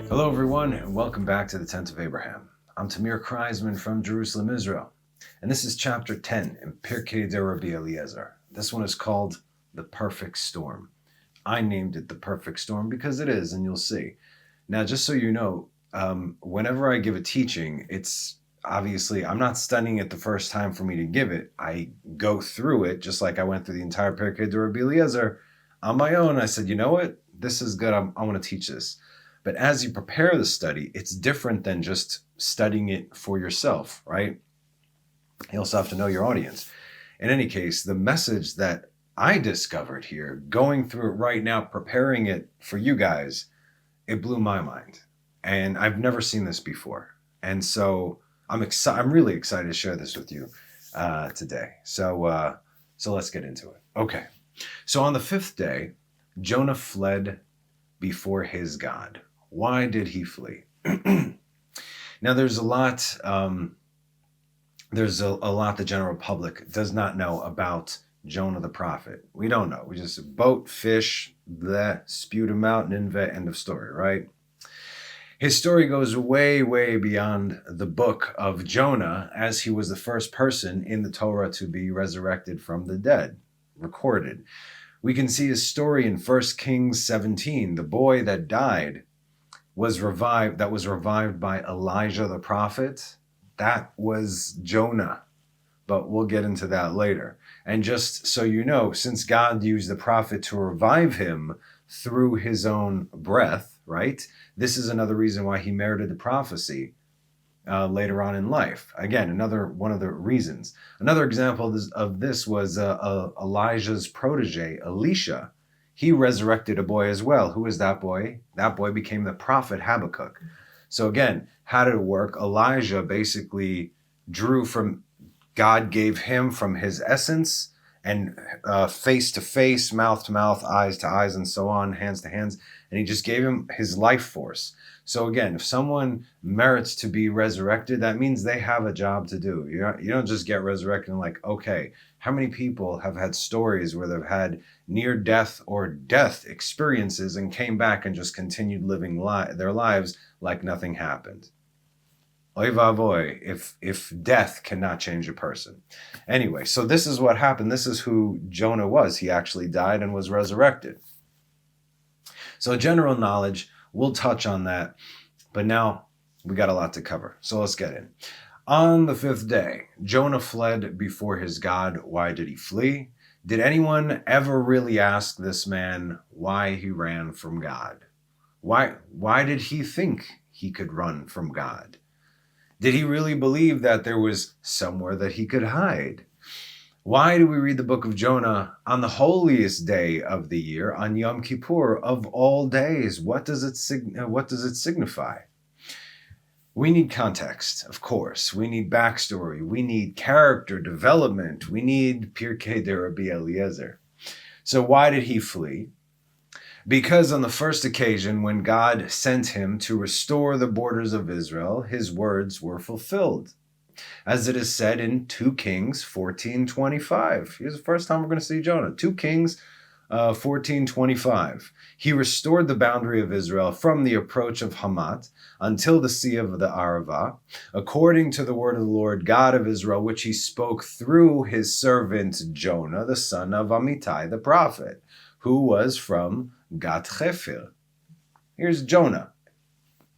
Hello everyone, and welcome back to the Tent of Abraham. I'm Tamir Kreisman from Jerusalem, Israel, and this is chapter 10 in Pirkei de Rabbi Eliezer. This one is called The Perfect Storm. I named it The Perfect Storm because it is, and you'll see. Now, just so you know, whenever I give a teaching, it's obviously, I'm not studying it the first time for me to give it. I go through it, just like I went through the entire Pirkei de Rabbi Eliezer on my own. I said, you know what? This is good. I want to teach this. But as you prepare the study, it's different than just studying it for yourself, right? You also have to know your audience. In any case, the message that I discovered here, going through it right now, preparing it for you guys, it blew my mind. And I've never seen this before. And so I'm really excited to share this with you today. So let's get into it. Okay. So on the fifth day, Jonah fled before his God. Why did he flee? Now, there's a lot the general public does not know about Jonah the prophet. We don't know. We just boat, fish, spewed him out, Nineveh, end of story, right? His story goes way, way beyond the book of Jonah, as he was the first person in the Torah to be resurrected from the dead, recorded. We can see his story in 1 Kings 17. The boy that died was revived by Elijah the prophet. That was Jonah, but we'll get into that later. And just so you know, since God used the prophet to revive him through his own breath, right? This is another reason why he merited the prophecy later on in life. Again, another one of the reasons. Another example of this was Elijah's protege, Elisha. He resurrected a boy as well. Who is that boy? That boy became the prophet Habakkuk. So again, how did it work? Elijah basically drew from, God gave him from his essence, and face to face, mouth to mouth, eyes to eyes, and so on, hands to hands. And he just gave him his life force. So again, if someone merits to be resurrected, that means they have a job to do. You don't just get resurrected and like, okay, how many people have had stories where they've had near death or death experiences and came back and just continued living their lives like nothing happened? Oy vavoy, if death cannot change a person. Anyway, so this is what happened. This is who Jonah was. He actually died and was resurrected. So general knowledge, we'll touch on that. But now we got a lot to cover. So let's get in. On the fifth day, Jonah fled before his God. Why did he flee? Did anyone ever really ask this man why he ran from God? Why did he think he could run from God? Did he really believe that there was somewhere that he could hide? Why do we read the book of Jonah on the holiest day of the year, on Yom Kippur of all days? What does it signify? We need context, of course. We need backstory. We need character development. We need Pirkei de Rabbi Eliezer. So why did he flee? Because on the first occasion when God sent him to restore the borders of Israel, his words were fulfilled. As it is said in 2 Kings 14:25. Here's the first time we're going to see Jonah. 2 Kings 14:25. He restored the boundary of Israel from the approach of Hamat until the sea of the Arava, according to the word of the Lord God of Israel, which he spoke through his servant Jonah, the son of Amittai the prophet, who was from Gat Hefer. Here's Jonah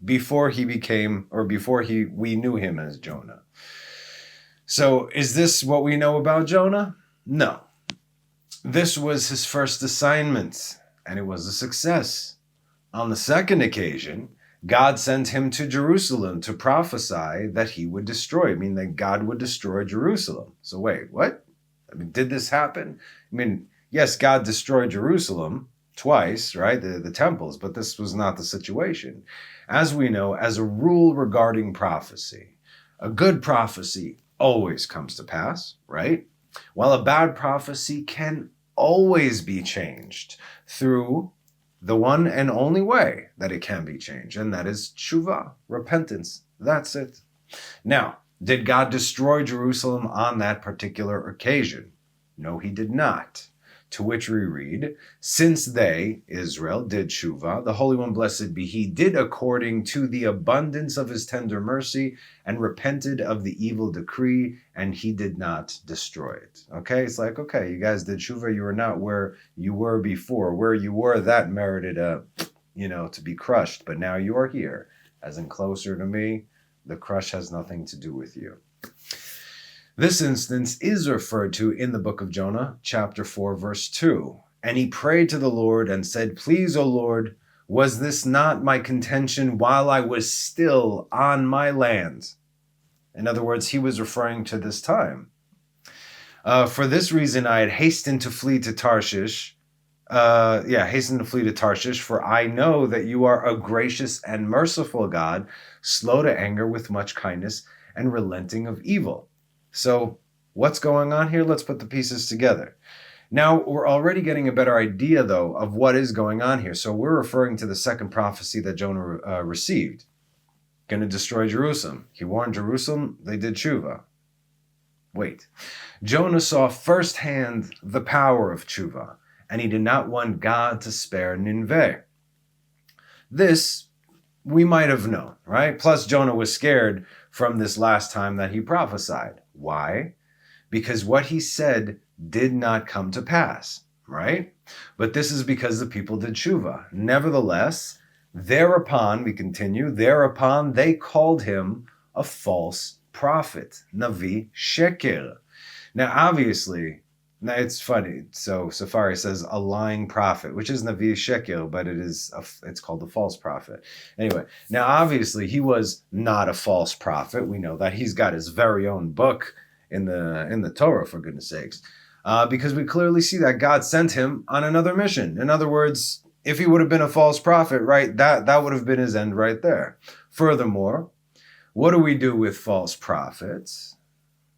before we knew him as Jonah. So is this what we know about Jonah? No. This was his first assignment, and it was a success. On the second occasion, God sent him to Jerusalem to prophesy that he would destroy. I mean, that God would destroy Jerusalem. So wait, what? I mean, did this happen? I mean, yes, God destroyed Jerusalem twice, right? The temples, but this was not the situation. As we know, as a rule regarding prophecy, a good prophecy always comes to pass, right? While a bad prophecy can always be changed through the one and only way that it can be changed, and that is tshuva, repentance. That's it. Now, did God destroy Jerusalem on that particular occasion? No, he did not. To which we read, since they, Israel, did tshuva, the Holy One, blessed be He, did according to the abundance of His tender mercy and repented of the evil decree, and He did not destroy it. Okay, it's like, okay, you guys did tshuva, you were not where you were before. Where you were, that merited to be crushed, but now you are here, as in closer to me. The crush has nothing to do with you. This instance is referred to in the book of Jonah, chapter 4, verse 2. And he prayed to the Lord and said, please, O Lord, was this not my contention while I was still on my land? In other words, he was referring to this time. For this reason, I had hastened to flee to Tarshish. For I know that you are a gracious and merciful God, slow to anger with much kindness and relenting of evil. So what's going on here? Let's put the pieces together. Now, we're already getting a better idea, though, of what is going on here. So we're referring to the second prophecy that Jonah received. Going to destroy Jerusalem. He warned Jerusalem. They did tshuva. Wait. Jonah saw firsthand the power of tshuva, and he did not want God to spare Nineveh. This we might have known, right? Plus, Jonah was scared from this last time that he prophesied. Why? Because what he said did not come to pass, right? But this is because the people did tshuva. Nevertheless, thereupon they called him a false prophet, Navi Sheker. Now, obviously, it's funny. So Safari says a lying prophet, which is Navi Sheker, but it's called a false prophet. Anyway, now obviously he was not a false prophet. We know that he's got his very own book in the Torah, for goodness sakes, because we clearly see that God sent him on another mission. In other words, if he would have been a false prophet, right, that would have been his end right there. Furthermore, what do we do with false prophets?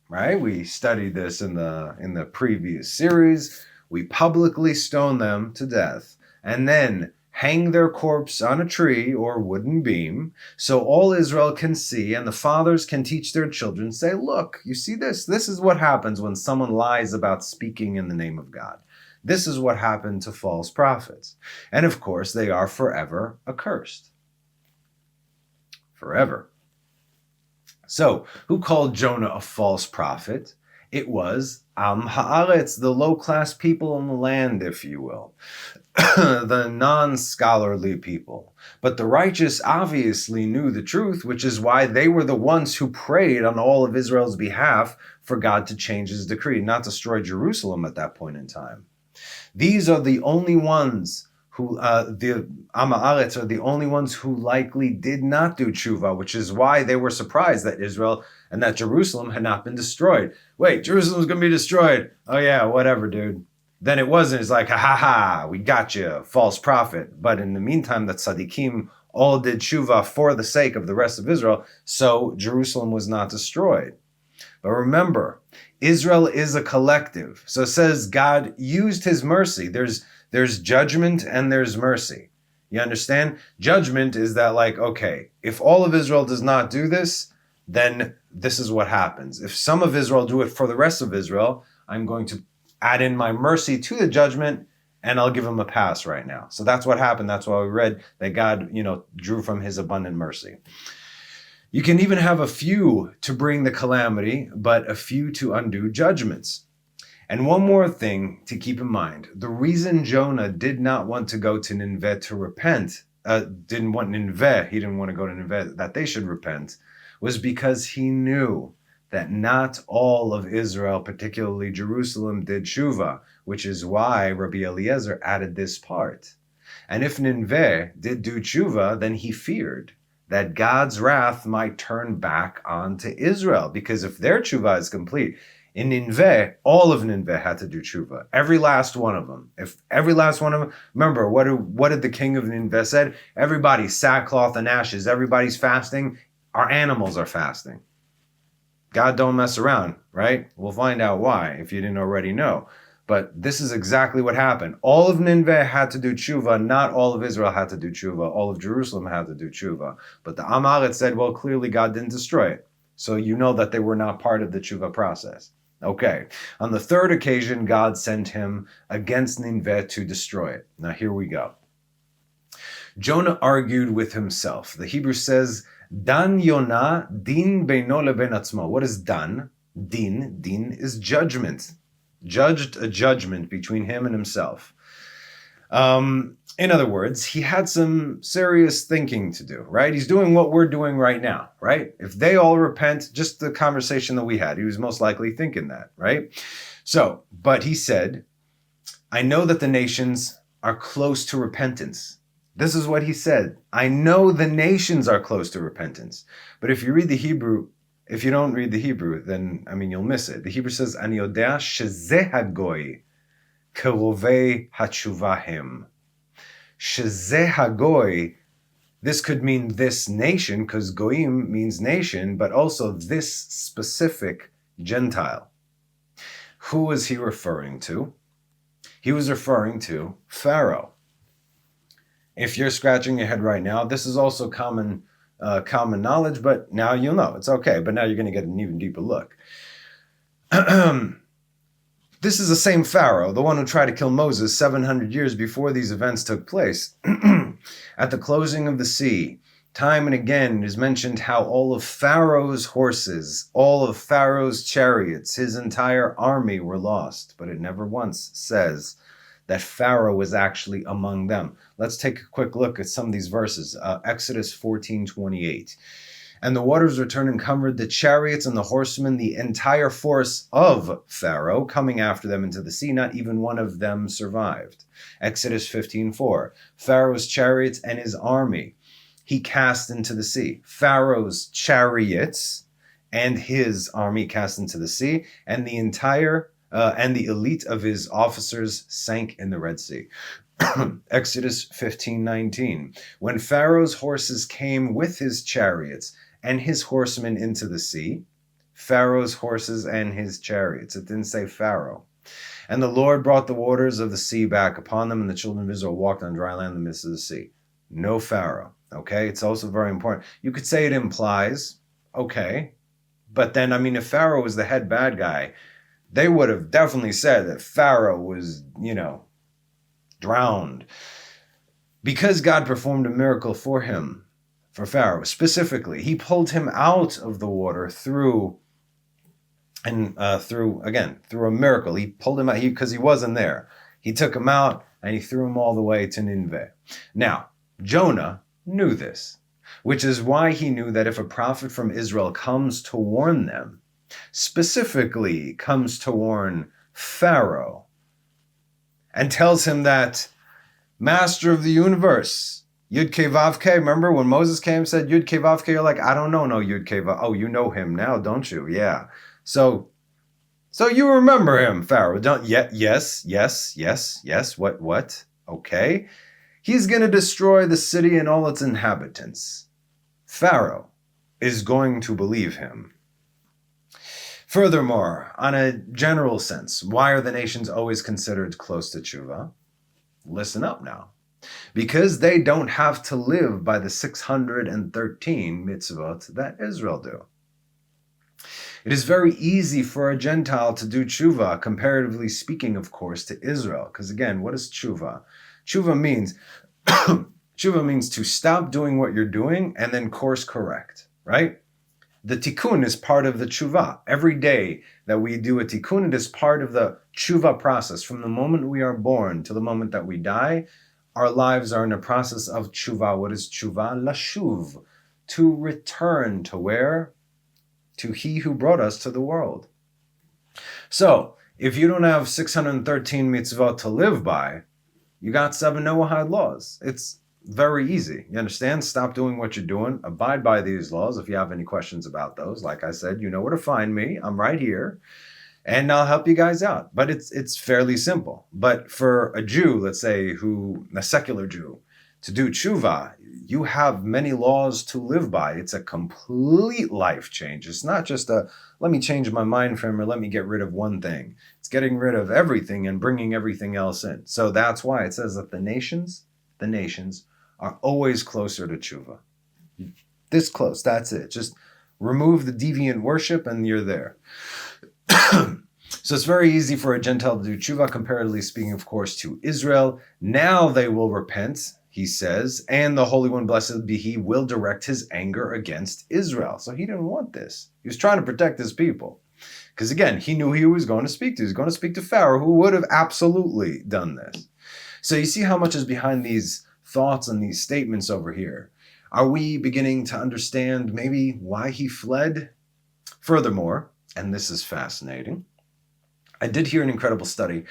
Right? We studied this in the previous series. We publicly stone them to death and then hang their corpse on a tree or wooden beam so all Israel can see and the fathers can teach their children, say, look, you see this? This is what happens when someone lies about speaking in the name of God. This is what happened to false prophets. And of course, they are forever accursed. Forever. So, who called Jonah a false prophet? It was Am Haaretz, the low-class people in the land, if you will. The non-scholarly people. But the righteous obviously knew the truth, which is why they were the ones who prayed on all of Israel's behalf for God to change his decree, not destroy Jerusalem at that point in time. These are the only ones who, the Am Haaretz are the only ones who likely did not do tshuva, which is why they were surprised that Israel and that Jerusalem had not been destroyed. Wait, Jerusalem's going to be destroyed. Oh yeah, whatever, dude. Then it wasn't. It's like, ha, we got you, false prophet. But in the meantime, the tzaddikim all did tshuva for the sake of the rest of Israel, so Jerusalem was not destroyed. But remember, Israel is a collective. So it says God used his mercy. There's judgment and there's mercy. You understand? Judgment is that, like, okay, if all of Israel does not do this, then this is what happens. If some of Israel do it for the rest of Israel, I'm going to add in my mercy to the judgment and I'll give them a pass right now. So that's what happened. That's why we read that God, drew from his abundant mercy. You can even have a few to bring the calamity, but a few to undo judgments. And one more thing to keep in mind. The reason Jonah did not want to go to Nineveh to repent, he didn't want to go to Nineveh that they should repent, was because he knew that not all of Israel, particularly Jerusalem, did tshuva, which is why Rabbi Eliezer added this part. And if Nineveh did do tshuva, then he feared that God's wrath might turn back onto Israel, because if their tshuva is complete, in Nineveh, all of Nineveh had to do tshuva. Every last one of them. Remember, what did the king of Nineveh said? Everybody's sackcloth and ashes. Everybody's fasting. Our animals are fasting. God don't mess around, right? We'll find out why, if you didn't already know. But this is exactly what happened. All of Nineveh had to do tshuva. Not all of Israel had to do tshuva. All of Jerusalem had to do tshuva. But the Am Haaretz said, well, clearly God didn't destroy it. So you know that they were not part of the tshuva process. Okay. On the third occasion, God sent him against Nineveh to destroy it. Now here we go. Jonah argued with himself. The Hebrew says, Dan Yonah din beino leben atzmo. What is dan? Din. Din is judgment. Judged a judgment between him and himself. In other words, he had some serious thinking to do, right? He's doing what we're doing right now, right? If they all repent, just the conversation that we had, he was most likely thinking that, right? So, but he said, I know that the nations are close to repentance. This is what he said. I know the nations are close to repentance. But if you read the Hebrew, if you don't read the Hebrew, then, you'll miss it. The Hebrew says, Ani yodea shezeh hagoy kerovei hatshuvahem. Shezeh hagoy, this could mean this nation, because goyim means nation, but also this specific Gentile. Who was he referring to? He was referring to Pharaoh. If you're scratching your head right now, this is also common knowledge, but now you'll know. It's okay, but now you're going to get an even deeper look. This is the same Pharaoh, the one who tried to kill Moses 700 years before these events took place. At the closing of the sea, time and again is mentioned how all of Pharaoh's horses, all of Pharaoh's chariots, his entire army were lost. But it never once says that Pharaoh was actually among them. Let's take a quick look at some of these verses. Exodus 14:28. And the waters returned and covered the chariots and the horsemen, the entire force of Pharaoh coming after them into the sea. Not even one of them survived. Exodus 15:4. Pharaoh's chariots and his army he cast into the sea. Pharaoh's chariots and his army cast into the sea, and the entire and the elite of his officers sank in the Red Sea. Exodus 15:19. When Pharaoh's horses came with his chariots and his horsemen into the sea, Pharaoh's horses and his chariots. It didn't say Pharaoh. And the Lord brought the waters of the sea back upon them, and the children of Israel walked on dry land in the midst of the sea. No Pharaoh. Okay, it's also very important. You could say it implies, okay, but then, if Pharaoh was the head bad guy, they would have definitely said that Pharaoh was, drowned. Because God performed a miracle for him, for Pharaoh specifically, he pulled him out of the water through a miracle. He pulled him out because he wasn't there. He took him out and he threw him all the way to Nineveh. Now, Jonah knew this, which is why he knew that if a prophet from Israel comes to warn them, specifically comes to warn Pharaoh, and tells him that Master of the universe, Yud Kei Vav Kei, remember when Moses came and said Yud Kei Vav Kei, you're like, I don't know no Yud Kei Vav. Oh, you know him now, don't you? Yeah. So you remember him, Pharaoh, don't? Yes. What? Okay. He's going to destroy the city and all its inhabitants. Pharaoh is going to believe him. Furthermore, on a general sense, why are the nations always considered close to tshuva? Listen up now. Because they don't have to live by the 613 mitzvot that Israel do. It is very easy for a Gentile to do tshuva, comparatively speaking, of course, to Israel. Because again, what is tshuva? Tshuva means to stop doing what you're doing and then course correct, right? The tikkun is part of the tshuva. Every day that we do a tikkun, it is part of the tshuva process. From the moment we are born to the moment that we die, our lives are in a process of tshuva. What is tshuva? Lashuv. To return to where? To he who brought us to the world. So, if you don't have 613 mitzvot to live by, you got 7 Noahide laws. It's very easy. You understand? Stop doing what you're doing. Abide by these laws. If you have any questions about those, like I said, you know where to find me. I'm right here. And I'll help you guys out. But it's fairly simple. But for a Jew, let's say, a secular Jew, to do tshuva, you have many laws to live by. It's a complete life change. It's not just let me change my mind frame or let me get rid of one thing. It's getting rid of everything and bringing everything else in. So that's why it says that the nations are always closer to tshuva. This close, that's it. Just remove the deviant worship and you're there. So it's very easy for a Gentile to do tshuva, comparatively speaking, of course, to Israel. Now they will repent, he says, and the Holy One, blessed be he, will direct his anger against Israel. So he didn't want this. He was trying to protect his people. Because again, he knew he was going to speak to. He was going to speak to Pharaoh, who would have absolutely done this. So you see how much is behind these thoughts and these statements over here. Are we beginning to understand maybe why he fled? Furthermore, and this is fascinating, I did hear an incredible study,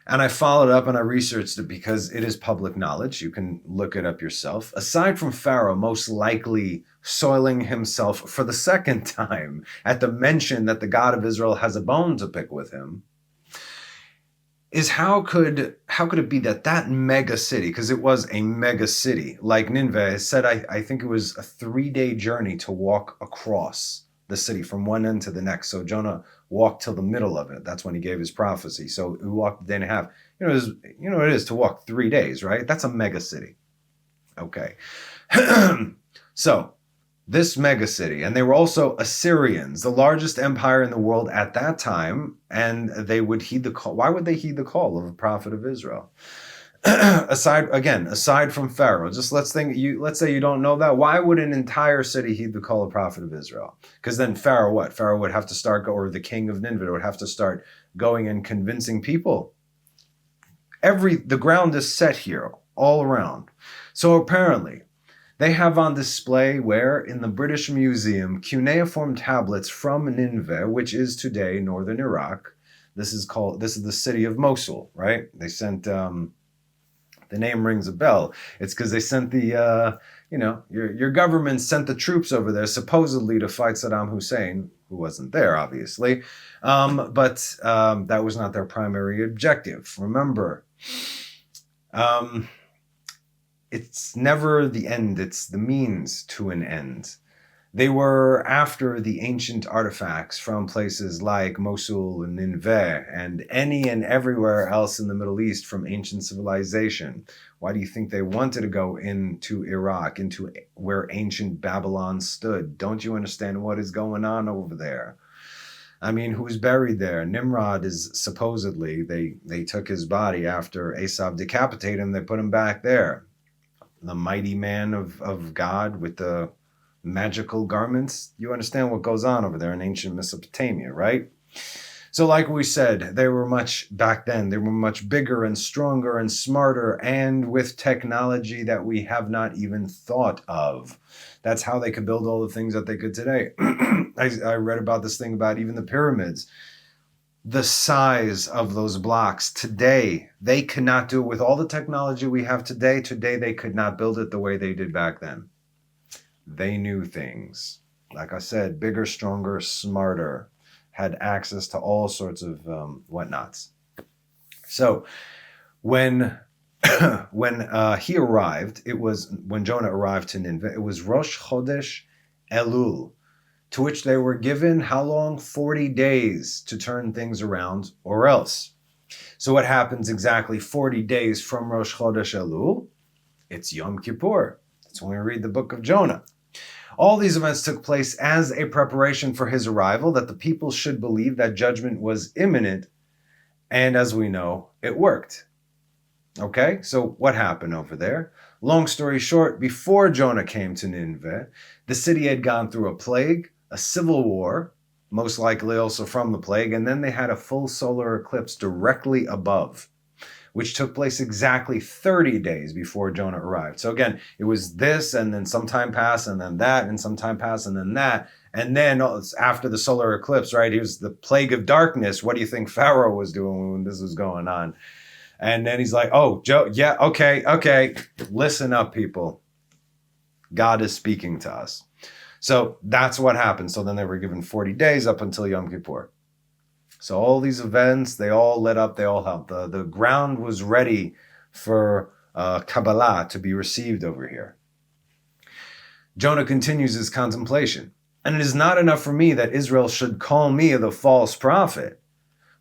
and I followed up and I researched it because it is public knowledge. You can look it up yourself. Aside from Pharaoh most likely soiling himself for the second time at the mention that the God of Israel has a bone to pick with him, is how could it be that mega city, because it was a mega city, like Nineveh, said I think it was a 3-day journey to walk across the city from one end to the next. So Jonah walked till the middle of it. That's when he gave his prophecy. So he walked a day and a half. You know what it is to walk 3 days, right? That's a mega city. Okay. So this mega city, and they were also Assyrians, the largest empire in the world at that time, and they would heed the call. Why would they heed the call of a prophet of Israel? Aside from Pharaoh, just let's say you don't know that. Why would an entire city heed the call of prophet of Israel? Because then Pharaoh would have to start, or the king of Nineveh would have to start going and convincing people. The ground is set here all around. So apparently, they have on display where in the British Museum cuneiform tablets from Nineveh, which is today northern Iraq. This is the city of Mosul, right? They sent. The name rings a bell. It's because they sent your government sent the troops over there supposedly to fight Saddam Hussein, who wasn't there, obviously. But that was not their primary objective. Remember, it's never the end, it's the means to an end. They were after the ancient artifacts from places like Mosul and Nineveh and any and everywhere else in the Middle East from ancient civilization. Why do you think they wanted to go into Iraq, into where ancient Babylon stood? Don't you understand what is going on over there? I mean, who's buried there? Nimrod is supposedly, they took his body after Esau decapitated him, they put him back there. The mighty man of God with the magical garments. You understand what goes on over there in ancient Mesopotamia, right? So like we said, they were much bigger and stronger and smarter and with technology that we have not even thought of. That's how they could build all the things that they could today. I read about this thing about even the pyramids. The size of those blocks today, they could not do it with all the technology we have today. Today, they could not build it the way they did back then. They knew things. Like I said, bigger, stronger, smarter, had access to all sorts of whatnots. So when he arrived, when Jonah arrived to Nineveh, it was Rosh Chodesh Elul, to which they were given how long? 40 days to turn things around or else. So what happens exactly 40 days from Rosh Chodesh Elul? It's Yom Kippur. That's when we read the book of Jonah. All these events took place as a preparation for his arrival, that the people should believe that judgment was imminent. And as we know, it worked. Okay, so what happened over there? Long story short, before Jonah came to Nineveh, the city had gone through a plague, a civil war, most likely also from the plague, and then they had a full solar eclipse directly above, which took place exactly 30 days before Jonah arrived. So again, it was this, and then some time passed, and then that, and some time passed, and then that. And then after the solar eclipse, right, it was the plague of darkness. What do you think Pharaoh was doing when this was going on? And then he's like, oh, yeah, okay. Listen up, people. God is speaking to us. So that's what happened. So then they were given 40 days up until Yom Kippur. So all these events, they all led up, they all helped. The ground was ready for Kabbalah to be received over here. Jonah continues his contemplation. And it is not enough for me that Israel should call me the false prophet,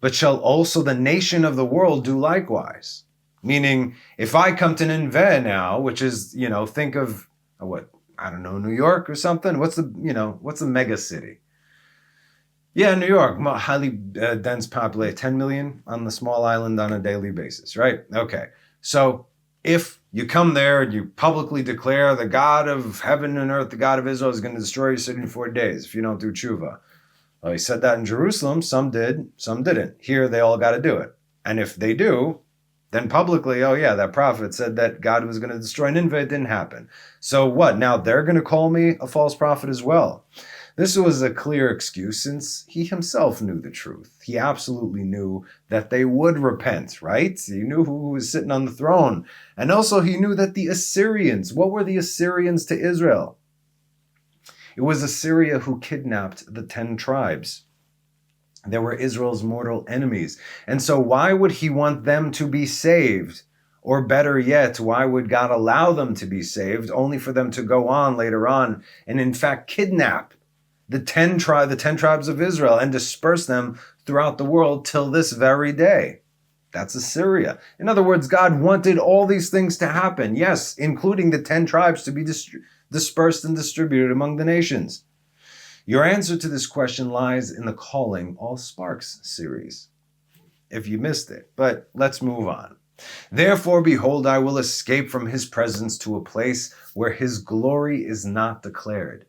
but shall also the nation of the world do likewise. Meaning, if I come to Nineveh now, which is, think of, New York or something. What's the mega city? Yeah, New York, highly dense populated, 10 million on the small island on a daily basis, right? Okay. So if you come there and you publicly declare the God of heaven and earth, the God of Israel is going to destroy your city in 4 days if you don't do tshuva. Well, he said that in Jerusalem. Some did, some didn't. Here, they all got to do it. And if they do, then publicly, oh yeah, that prophet said that God was going to destroy Nineveh. It didn't happen. So what? Now they're going to call me a false prophet as well. This was a clear excuse since he himself knew the truth. He absolutely knew that they would repent, right? He knew who was sitting on the throne. And also he knew that the Assyrians, what were the Assyrians to Israel? It was Assyria who kidnapped the 10 tribes. They were Israel's mortal enemies. And so why would he want them to be saved? Or better yet, why would God allow them to be saved only for them to go on later on and in fact kidnap the 10 tribes of Israel and disperse them throughout the world till this very day? That's Assyria. In other words, God wanted all these things to happen. Yes, including the 10 tribes to be dispersed and distributed among the nations. Your answer to this question lies in the Calling All Sparks series, if you missed it. But let's move on. Therefore, behold, I will escape from his presence to a place where his glory is not declared.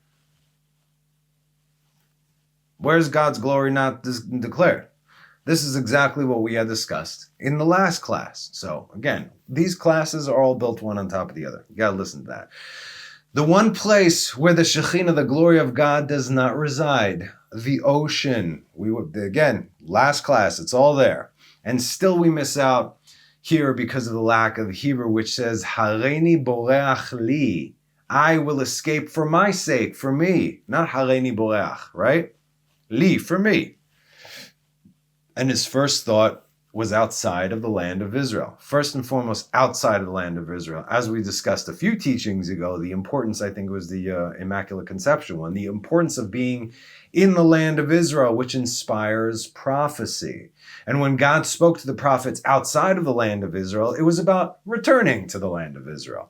Where's God's glory not declared? This is exactly what we had discussed in the last class. So again, these classes are all built one on top of the other. You got to listen to that. The one place where the Shekhinah, the glory of God, does not reside, the ocean. Again, last class, it's all there. And still we miss out here because of the lack of Hebrew, which says, Hareini boreach li. I will escape for my sake, for me. Not Hareini boreach, right? Li, for me. And his first thought was outside of the land of Israel. First and foremost, outside of the land of Israel. As we discussed a few teachings ago, the importance, I think, was the Immaculate Conception one, the importance of being in the land of Israel, which inspires prophecy. And when God spoke to the prophets outside of the land of Israel, it was about returning to the land of Israel.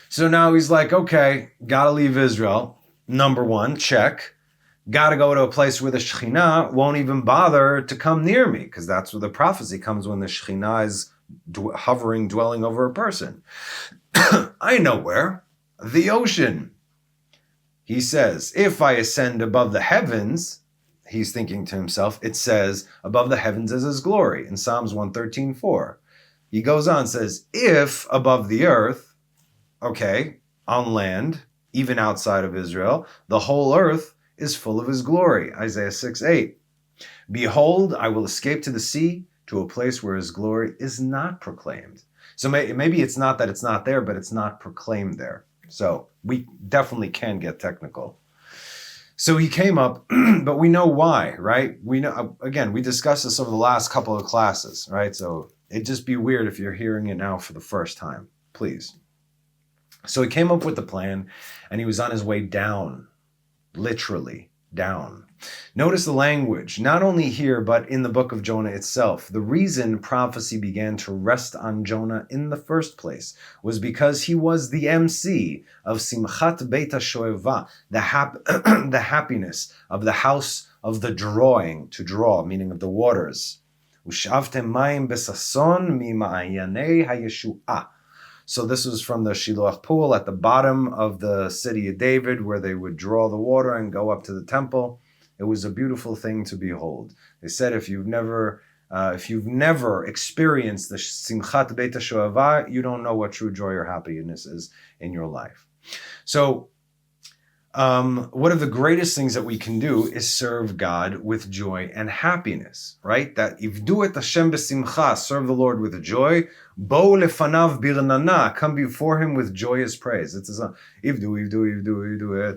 So now he's like, okay, gotta leave Israel. Number one, check. Got to go to a place where the Shekhinah won't even bother to come near me, because that's where the prophecy comes, when the Shekhinah is hovering, dwelling over a person. I know where. The ocean. He says, if I ascend above the heavens, he's thinking to himself, it says, above the heavens is his glory, in Psalms 113:4. He goes on, says, if above the earth, okay, on land, even outside of Israel, the whole earth is full of his glory. Isaiah 6:8. Behold, I will escape to the sea, to a place where his glory is not proclaimed. So maybe it's not that it's not there, but it's not proclaimed there. So we definitely can get technical. So he came up, but we know why, right? We know, again, we discussed this over the last couple of classes, right? So it'd just be weird if you're hearing it now for the first time, please. So he came up with the plan, and he was on his way down. Literally down. Notice the language, not only here, but in the book of Jonah itself. The reason prophecy began to rest on Jonah in the first place was because he was the MC of Simchat Beit HaShoeva, the happiness of the house of the drawing, to draw, meaning of the waters. Ushavtem mayim besason mima'ayanei hayeshu'ah. So this was from the Shiloach pool at the bottom of the city of David, where they would draw the water and go up to the temple. It was a beautiful thing to behold. They said if you've never experienced the Simchat Beit HaShoeva, you don't know what true joy or happiness is in your life. So one of the greatest things that we can do is serve God with joy and happiness, right? That if do it Hashem b'simcha, serve the Lord with joy, bo lefanav birnana, come before him with joyous praise. It's a song. If do it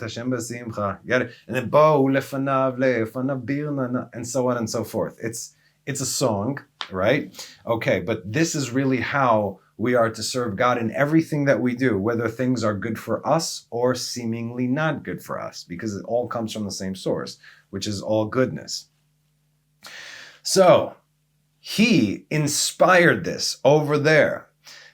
Hashem b'simcha, get it? And then bo lefanav birnana, and so on and so forth. It's a song, right? Okay, but this is really how we are to serve God in everything that we do, whether things are good for us or seemingly not good for us, because it all comes from the same source, which is all goodness. So, he inspired this over there.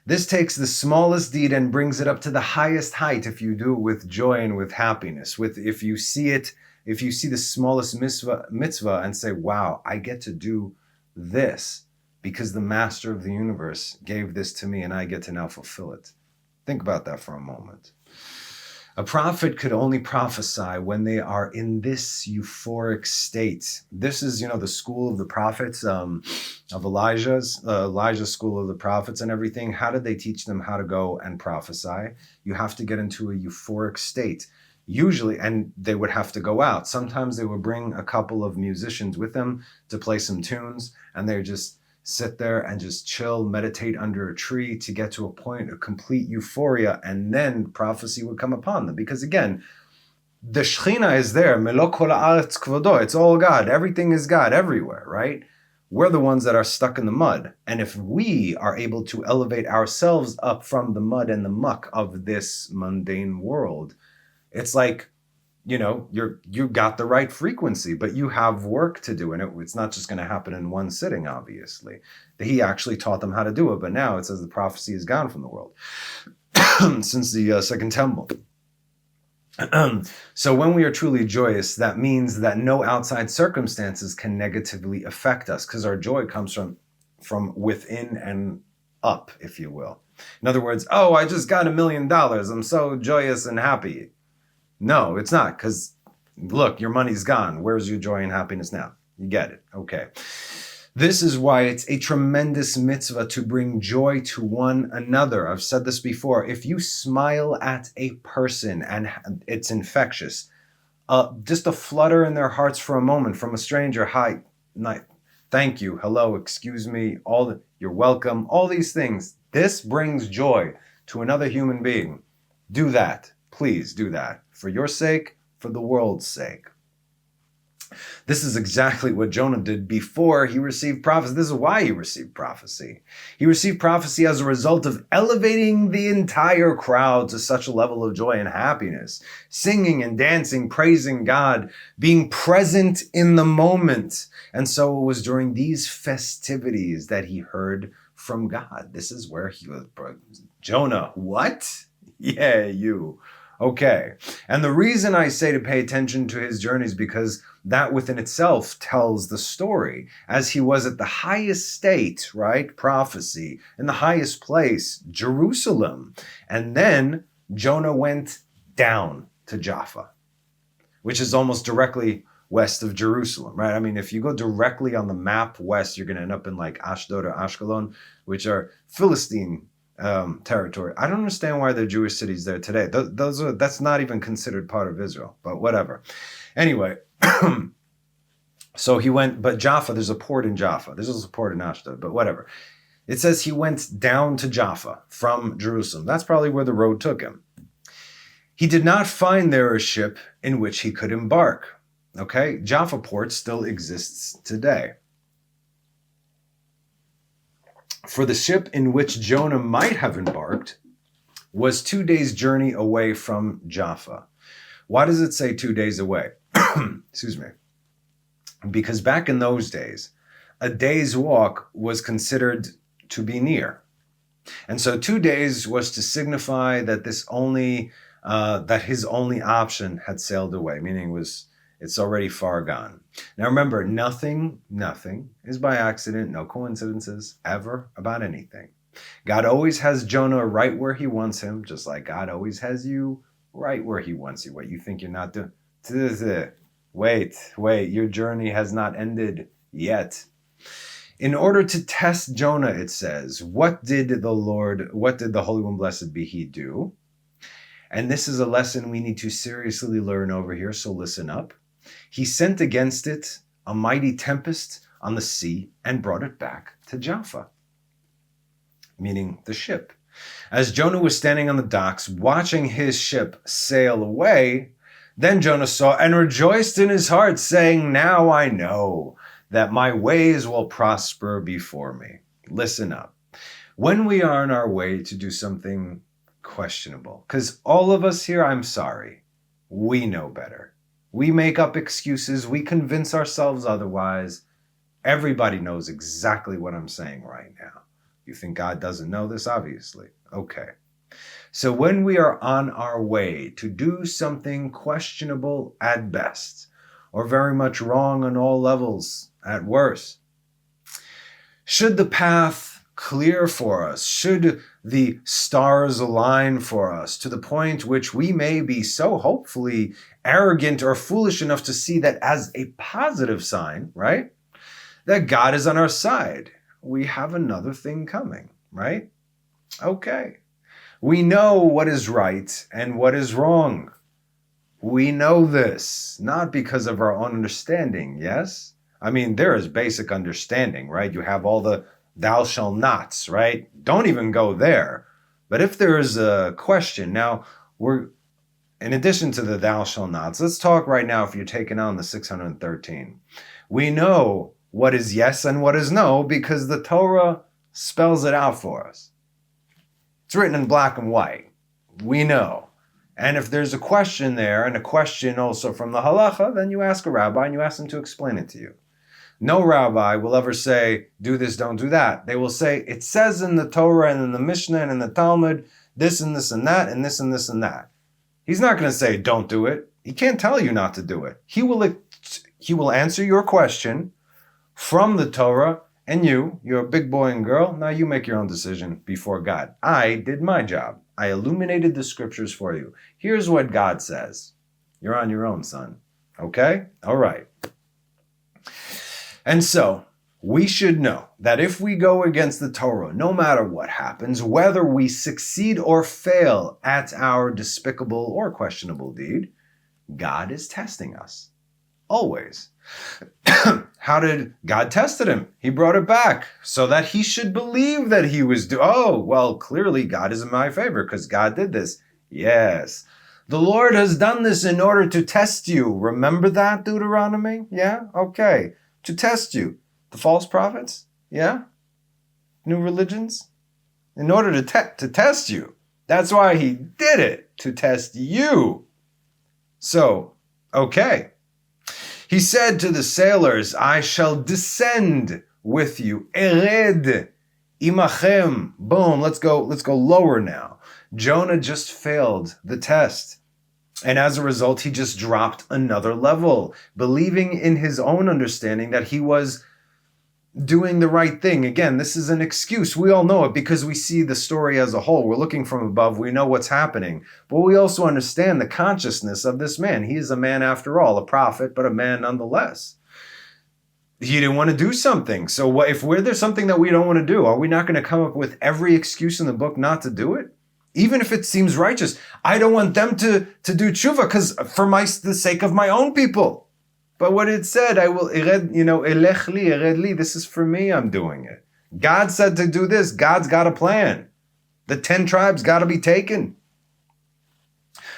This takes the smallest deed and brings it up to the highest height if you do it with joy and with happiness, if you see it if you see the smallest mitzvah and say, wow, I get to do this because the master of the universe gave this to me and I get to now fulfill it. Think about that for a moment. A prophet could only prophesy when they are in this euphoric state. This is, the school of the prophets, of Elijah's school of the prophets and everything. How did they teach them how to go and prophesy? You have to get into a euphoric state. Usually, and they would have to go out. Sometimes they would bring a couple of musicians with them to play some tunes, and they just sit there and just chill, meditate under a tree to get to a point of complete euphoria, and then prophecy would come upon them. Because again, the Shekhinah is there. Melo kol haaretz kvodo. It's all God. Everything is God everywhere, right? We're the ones that are stuck in the mud. And if we are able to elevate ourselves up from the mud and the muck of this mundane world, it's like, you got the right frequency, but you have work to do. And it's not just going to happen in one sitting, obviously. He actually taught them how to do it. But now it says the prophecy is gone from the world since the Second Temple. So when we are truly joyous, that means that no outside circumstances can negatively affect us, because our joy comes from within and up, if you will. In other words, oh, I just got $1 million. I'm so joyous and happy. No, it's not, because look, your money's gone. Where's your joy and happiness now? You get it. Okay. This is why it's a tremendous mitzvah to bring joy to one another. I've said this before. If you smile at a person and it's infectious, just a flutter in their hearts for a moment from a stranger, hi, thank you, hello, excuse me, you're welcome, all these things. This brings joy to another human being. Do that. Please do that. For your sake, for the world's sake. This is exactly what Jonah did before he received prophecy. This is why he received prophecy. He received prophecy as a result of elevating the entire crowd to such a level of joy and happiness, singing and dancing, praising God, being present in the moment. And so it was during these festivities that he heard from God. This is where he was. Jonah, what? Yeah, you. Okay. And the reason I say to pay attention to his journey is because that within itself tells the story. As he was at the highest state, right? Prophecy. In the highest place, Jerusalem. And then Jonah went down to Jaffa, which is almost directly west of Jerusalem, right? I mean, if you go directly on the map west, you're going to end up in like Ashdod or Ashkelon, which are Philistine territory. I don't understand why there are Jewish cities there today. That's not even considered part of Israel, but whatever. Anyway, so he went, but Jaffa, there's a port in Jaffa. There's also a port in Ashdod, but whatever. It says he went down to Jaffa from Jerusalem. That's probably where the road took him. He did not find there a ship in which he could embark. Okay, Jaffa port still exists today. For the ship in which Jonah might have embarked was 2 days' journey away from Jaffa. Why does it say 2 days away? Excuse me. Because back in those days, a day's walk was considered to be near. And so 2 days was to signify that that his only option had sailed away, meaning it's already far gone. Now remember, nothing is by accident, no coincidences ever about anything. God always has Jonah right where he wants him, just like God always has you right where he wants you. What you think you're not doing? Wait, your journey has not ended yet. In order to test Jonah, it says, what did the Holy One, blessed be he, do? And this is a lesson we need to seriously learn over here, so listen up. He sent against it a mighty tempest on the sea and brought it back to Jaffa, meaning the ship. As Jonah was standing on the docks watching his ship sail away, then Jonah saw and rejoiced in his heart, saying, now I know that my ways will prosper before me. Listen up. When we are on our way to do something questionable, because all of us here, I'm sorry, we know better. We make up excuses. We convince ourselves otherwise. Everybody knows exactly what I'm saying right now. You think God doesn't know this? Obviously. Okay. So when we are on our way to do something questionable at best, or very much wrong on all levels at worst. Should the path clear for us, should the stars align for us to the point which we may be so hopefully arrogant or foolish enough to see that as a positive sign, right? That God is on our side. We have another thing coming, right? Okay. We know what is right and what is wrong. We know this, not because of our own understanding, yes? I mean, there is basic understanding, right? You have all the thou shall nots, right? Don't even go there. But if there is a question, now in addition to the thou shall nots, let's talk right now if you're taking on the 613. We know what is yes and what is no because the Torah spells it out for us. It's written in black and white. We know. And if there's a question there and a question also from the halacha, then you ask a rabbi and you ask them to explain it to you. No rabbi will ever say, do this, don't do that. They will say, it says in the Torah and in the Mishnah and in the Talmud, this and this and that and this and this and that. He's not going to say, don't do it. He can't tell you not to do it. He will answer your question from the Torah, and you're a big boy and girl, now you make your own decision before God. I did my job. I illuminated the scriptures for you. Here's what God says. You're on your own, son. Okay? All right. And so, we should know that if we go against the Torah, no matter what happens, whether we succeed or fail at our despicable or questionable deed, God is testing us. Always. How did God tested him? He brought it back so that he should believe that he was clearly God is in my favor because God did this. Yes. The Lord has done this in order to test you. Remember that, Deuteronomy? Yeah? Okay. To test you. The false prophets? Yeah? New religions? In order to test you. That's why he did it. To test you. So, okay. He said to the sailors, I shall descend with you. Ered imachem. Boom, let's go lower now. Jonah just failed the test. And as a result, he just dropped another level, believing in his own understanding that he was doing the right thing. Again, this is an excuse. We all know it because we see the story as a whole. We're looking from above. We know what's happening. But we also understand the consciousness of this man. He is a man after all, a prophet, but a man nonetheless. He didn't want to do something. So if there's something that we don't want to do, are we not going to come up with every excuse in the book not to do it? Even if it seems righteous. I don't want them to do tshuva because for the sake of my own people. But what it said, I will, elech li, ered li, this is for me, I'm doing it. God said to do this. God's got a plan. The 10 tribes got to be taken.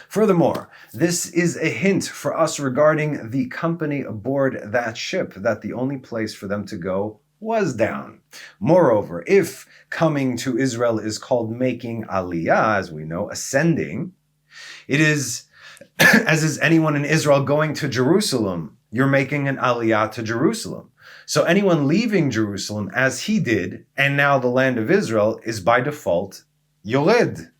Furthermore, this is a hint for us regarding the company aboard that ship, that the only place for them to go was down. Moreover, if coming to Israel is called making aliyah, as we know, ascending, it is, as is anyone in Israel going to Jerusalem, you're making an aliyah to Jerusalem. So anyone leaving Jerusalem, as he did, and now the land of Israel, is by default yored.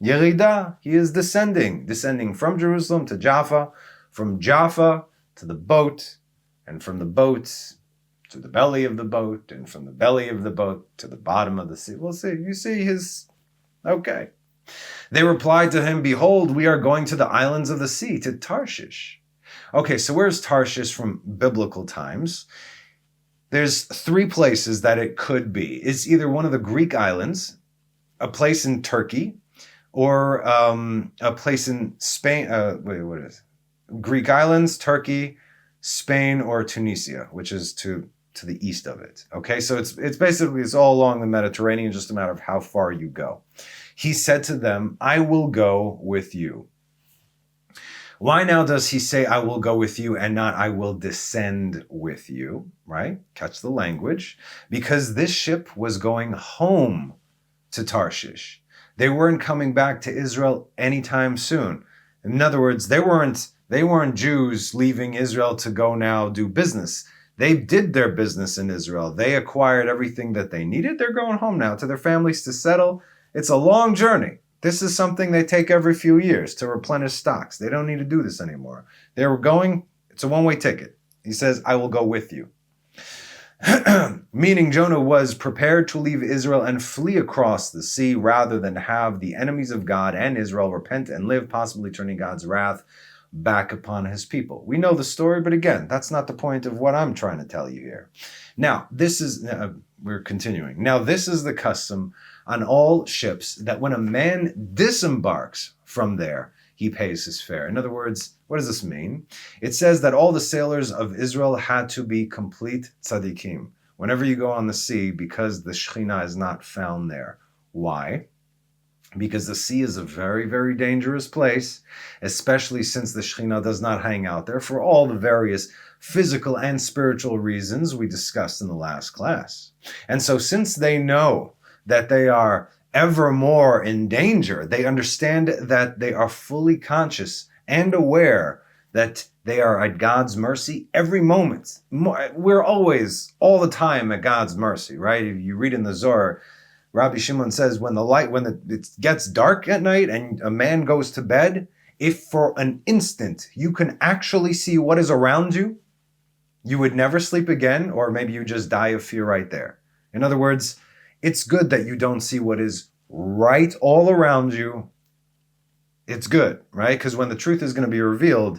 Yerida, he is descending from Jerusalem to Jaffa, from Jaffa to the boat, and from the boat to the belly of the boat, and from the belly of the boat to the bottom of the sea. We'll see. You see okay. They replied to him, behold, we are going to the islands of the sea, to Tarshish. Okay, so where's Tarshish from biblical times? There's 3 places that it could be. It's either one of the Greek islands, a place in Turkey, or a place in Spain. What is it? Greek islands, Turkey, Spain, or Tunisia, which is to the east of it. Okay, so it's basically all along the Mediterranean, just a matter of how far you go. He said to them, I will go with you. Why now does he say, I will go with you and not, I will descend with you, right? Catch the language. Because this ship was going home to Tarshish. They weren't coming back to Israel anytime soon. In other words, they weren't Jews leaving Israel to go now do business. They did their business in Israel. They acquired everything that they needed. They're going home now to their families to settle. It's a long journey. This is something they take every few years to replenish stocks. They don't need to do this anymore. They were going It's a one-way ticket. He says, I will go with you. Meaning Jonah was prepared to leave Israel and flee across the sea rather than have the enemies of God and Israel repent and live, possibly turning God's wrath back upon his people. We know the story, but again, that's not the point of what I'm trying to tell you here. Now, we're continuing. Now, this is the custom on all ships, that when a man disembarks from there, he pays his fare. In other words, what does this mean? It says that all the sailors of Israel had to be complete tzaddikim whenever you go on the sea, because the Shekhinah is not found there. Why? Because the sea is a very, very dangerous place, especially since the Shekhinah does not hang out there for all the various physical and spiritual reasons we discussed in the last class. And so since they know that they are ever more in danger, they understand that they are fully conscious and aware that they are at God's mercy every moment. We're always, all the time, at God's mercy, right? If you read in the Zohar, Rabbi Shimon says, when it gets dark at night and a man goes to bed, if for an instant you can actually see what is around you, you would never sleep again, or maybe you just die of fear right there. In other words, it's good that you don't see what is right all around you. It's good, right? Because when the truth is going to be revealed,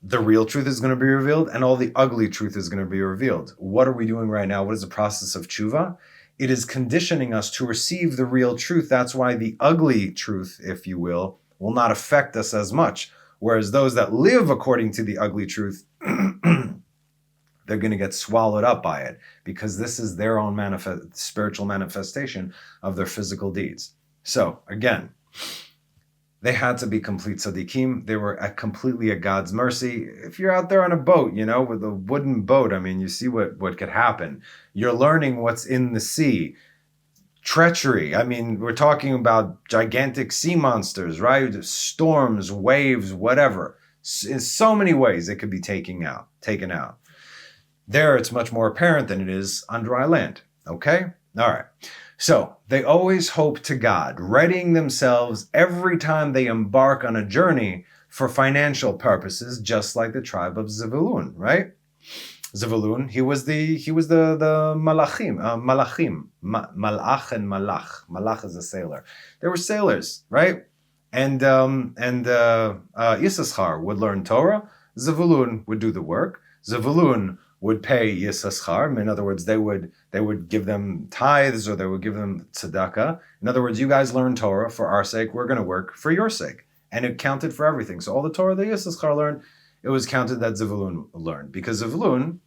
the real truth is going to be revealed, and all the ugly truth is going to be revealed. What are we doing right now? What is the process of tshuva? It is conditioning us to receive the real truth. That's why the ugly truth, if you will not affect us as much. Whereas those that live according to the ugly truth, they're going to get swallowed up by it, because this is their own spiritual manifestation of their physical deeds. So, again, they had to be complete tzaddikim. They were completely at God's mercy. If you're out there on a boat, with a wooden boat, you see what could happen. You're learning what's in the sea. Treachery. We're talking about gigantic sea monsters, right? Storms, waves, whatever. In so many ways it could be taken out. There, it's much more apparent than it is on dry land. Okay? All right. So, they always hope to God, readying themselves every time they embark on a journey for financial purposes, just like the tribe of Zevulun, right? Zevulun, he was the malachim, malach and malach. Malach is a sailor. They were sailors, right? And Yisachar would learn Torah. Zevulun would do the work. Zevulun would pay Yisachar. In other words, they would give them tithes, or they would give them tzedakah. In other words, you guys learn Torah for our sake. We're going to work for your sake. And it counted for everything. So all the Torah that Yisachar learned, it was counted that Zevulun learned. Because Zevulun,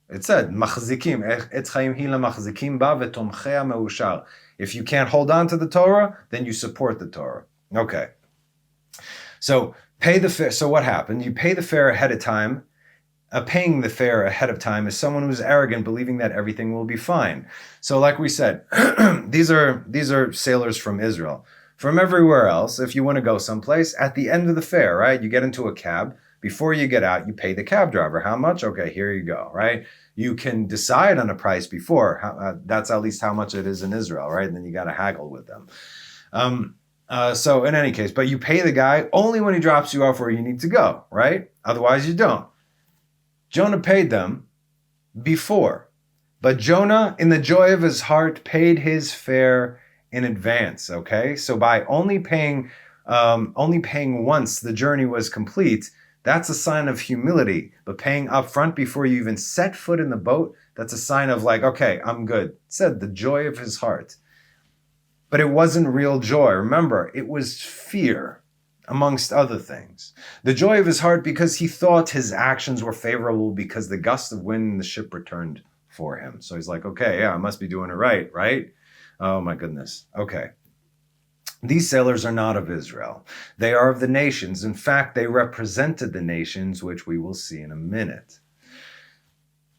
it said, machzikim, etz chaim hila machzikim ba v'tomchea meushar. If you can't hold on to the Torah, then you support the Torah. Okay. So pay the fare. So what happened? You pay the fare ahead of time. Paying the fare ahead of time is someone who's arrogant, believing that everything will be fine. So like we said, these are sailors from Israel. From everywhere else, if you want to go someplace, at the end of the fare, right, you get into a cab. Before you get out, you pay the cab driver. How much? Okay, here you go, right? You can decide on a price before. That's at least how much it is in Israel, right? And then you got to haggle with them. So in any case, but you pay the guy only when he drops you off where you need to go, right? Otherwise, you don't. Jonah paid them before, but Jonah, in the joy of his heart, paid his fare in advance. Okay, so by only paying once the journey was complete, that's a sign of humility. But paying up front before you even set foot in the boat, that's a sign of like, okay, I'm good. It said the joy of his heart, but it wasn't real joy. Remember, it was fear. Amongst other things. The joy of his heart because he thought his actions were favorable, because the gust of wind in the ship returned for him. So he's like, okay, yeah, I must be doing it right? Oh my goodness. Okay. These sailors are not of Israel. They are of the nations. In fact, they represented the nations, which we will see in a minute.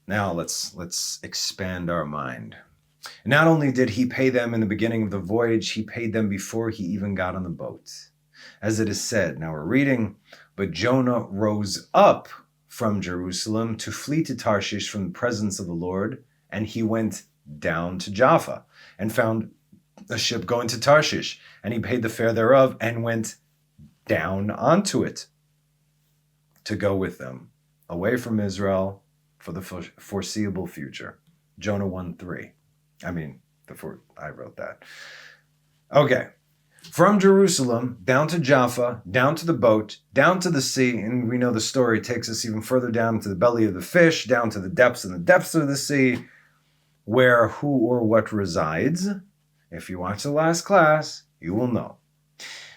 Now let's expand our mind. Not only did he pay them in the beginning of the voyage, he paid them before he even got on the boat. As it is said, now we're reading, but Jonah rose up from Jerusalem to flee to Tarshish from the presence of the Lord, and he went down to Jaffa and found a ship going to Tarshish, and he paid the fare thereof and went down onto it to go with them. away from Israel for the foreseeable future. Jonah 1:3. I wrote that. Okay. From Jerusalem, down to Jaffa, down to the boat, down to the sea, and we know the story takes us even further down to the belly of the fish, down to the depths and the depths of the sea, where who or what resides. If you watch the last class, you will know.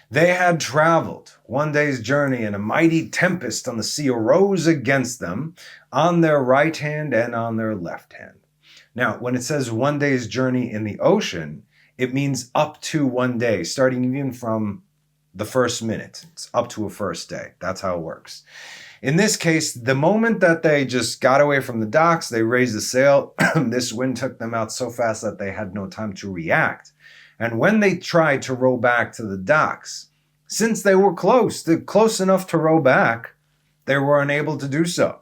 They had traveled 1 day's journey, and a mighty tempest on the sea arose against them on their right hand and on their left hand. Now, when it says 1 day's journey in the ocean, it means up to 1 day, starting even from the first minute. It's up to a first day. That's how it works. In this case, the moment that they just got away from the docks, they raised the sail. This wind took them out so fast that they had no time to react. And when they tried to row back to the docks, since they were close enough to row back, they were unable to do so.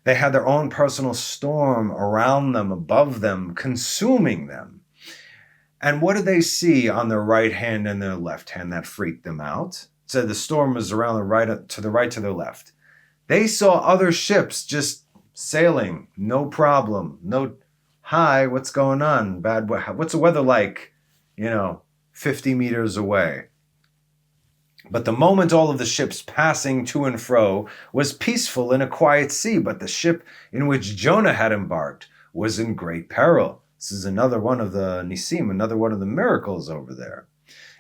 They had their own personal storm around them, above them, consuming them. And what did they see on their right hand and their left hand that freaked them out? It said the storm was around to their left. They saw other ships just sailing, no problem. Hi, what's going on? What's the weather like? 50 meters away. But the moment all of the ships passing to and fro was peaceful in a quiet sea, but the ship in which Jonah had embarked was in great peril. This is another one of the nisim, another one of the miracles over there.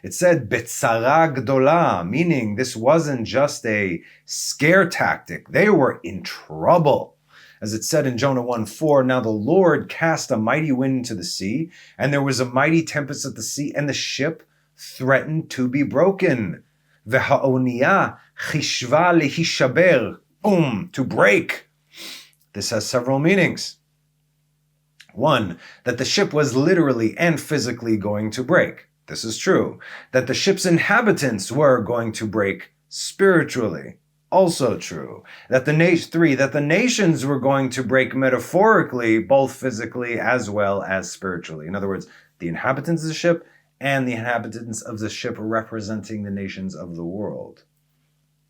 It said, Betzara gdola, meaning this wasn't just a scare tactic. They were in trouble. As it said in Jonah 1:4, now the Lord cast a mighty wind into the sea, and there was a mighty tempest at the sea, and the ship threatened to be broken. V'ha'oniyah chishva lehishaber, to break. This has several meanings. One, that the ship was literally and physically going to break. This is true. That the ship's inhabitants were going to break spiritually. Also true. That the nations were going to break metaphorically, both physically as well as spiritually. In other words, the inhabitants of the ship and the inhabitants of the ship representing the nations of the world.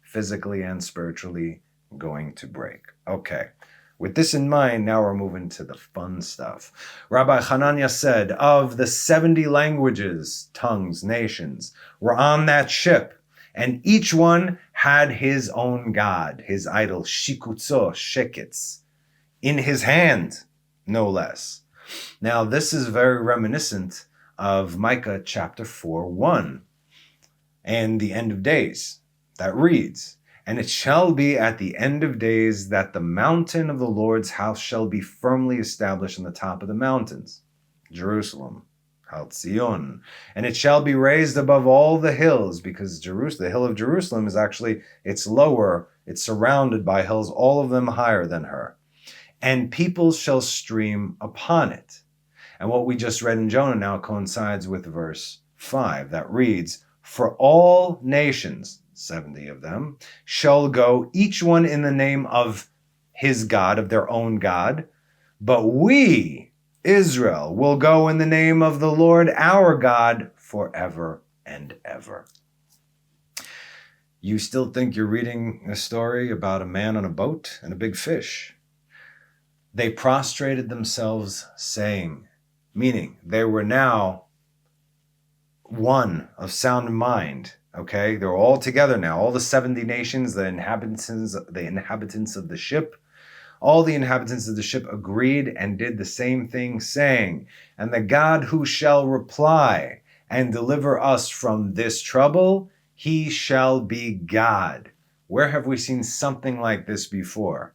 Physically and spiritually going to break. Okay. With this in mind, now we're moving to the fun stuff. Rabbi Hanania said, of the 70 languages, tongues, nations, were on that ship, and each one had his own god, his idol, shikutzo, sheketz, in his hand, no less. Now, this is very reminiscent of Micah chapter 4:1, and the end of days, that reads, and it shall be at the end of days that the mountain of the Lord's house shall be firmly established on the top of the mountains, Jerusalem, Har Zion, and it shall be raised above all the hills, because the hill of Jerusalem is actually, it's lower, it's surrounded by hills, all of them higher than her, and people shall stream upon it. And what we just read in Jonah now coincides with verse 5 that reads, for all nations, 70 of them, shall go, each one in the name of his God, of their own God. But we, Israel, will go in the name of the Lord our God forever and ever. You still think you're reading a story about a man on a boat and a big fish. They prostrated themselves, saying, meaning they were now one of sound mind. Okay, they're all together now. All the 70 nations, the inhabitants of the ship, all the inhabitants of the ship agreed and did the same thing, saying, and the God who shall reply and deliver us from this trouble, he shall be God. Where have we seen something like this before?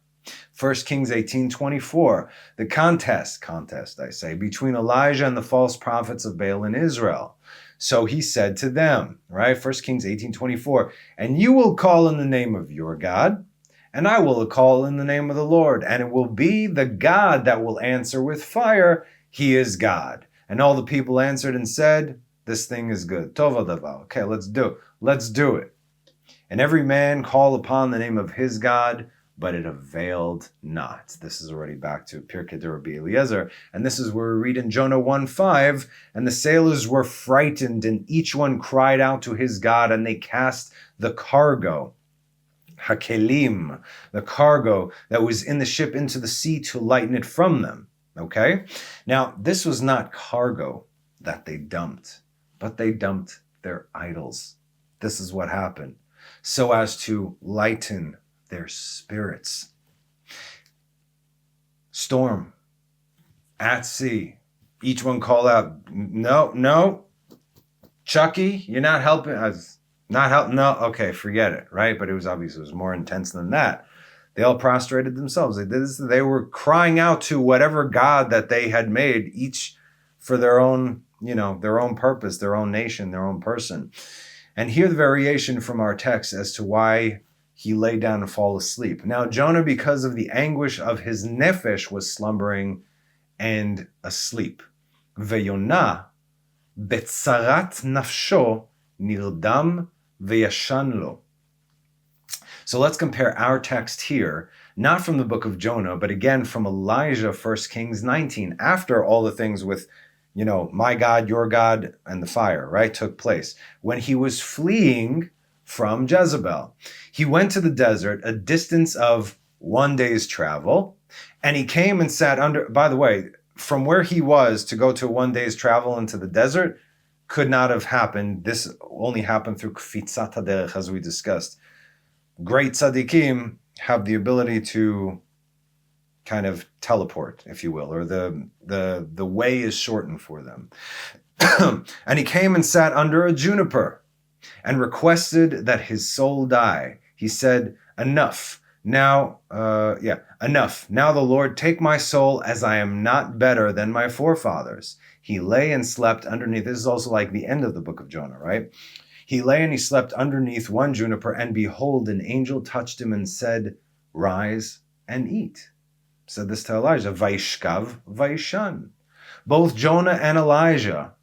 1 Kings 18:24, the contest, between Elijah and the false prophets of Baal in Israel. So he said to them, right? 1 Kings 18:24, and you will call in the name of your God, and I will call in the name of the Lord, and it will be the God that will answer with fire. He is God. And all the people answered and said, this thing is good. Tova dava. Okay, let's do it. And every man called upon the name of his God, but it availed not. This is already back to Pirkei de Rabbi Eliezer. And this is where we read in Jonah 1:5, and the sailors were frightened, and each one cried out to his God, and they cast the cargo hakelim, the cargo that was in the ship into the sea to lighten it from them. Okay? Now, this was not cargo that they dumped, but they dumped their idols. This is what happened, so as to lighten their spirits. Storm, at sea, each one call out, no, Chucky, you're not helping us. Not help. No, okay, forget it, right? But it was obvious it was more intense than that. They all prostrated themselves. They did this. They were crying out to whatever god that they had made, each for their own, their own purpose, their own nation, their own person. And hear the variation from our text as to why he lay down and fall asleep. Now, Jonah, because of the anguish of his nefesh, was slumbering and asleep. Veyonah betzarat nafsho nirdam veyashan lo. So let's compare our text here, not from the book of Jonah, but again from Elijah, 1 Kings 19, after all the things with, my God, your God, and the fire, right, took place. When he was fleeing from Jezebel, he went to the desert, a distance of 1 day's travel, and he came and sat under, by the way, from where he was to go to 1 day's travel into the desert could not have happened. This only happened through kfitzat haderech, as we discussed. Great tzaddikim have the ability to kind of teleport, if you will, or the way is shortened for them. And he came and sat under a juniper and requested that his soul die. He said, enough. Now, enough. Now the Lord, take my soul, as I am not better than my forefathers. He lay and slept underneath. This is also like the end of the book of Jonah, right? He lay and he slept underneath one juniper, and behold, an angel touched him and said, rise and eat. Said this to Elijah, Vaishkav, Vaishan. Both Jonah and Elijah,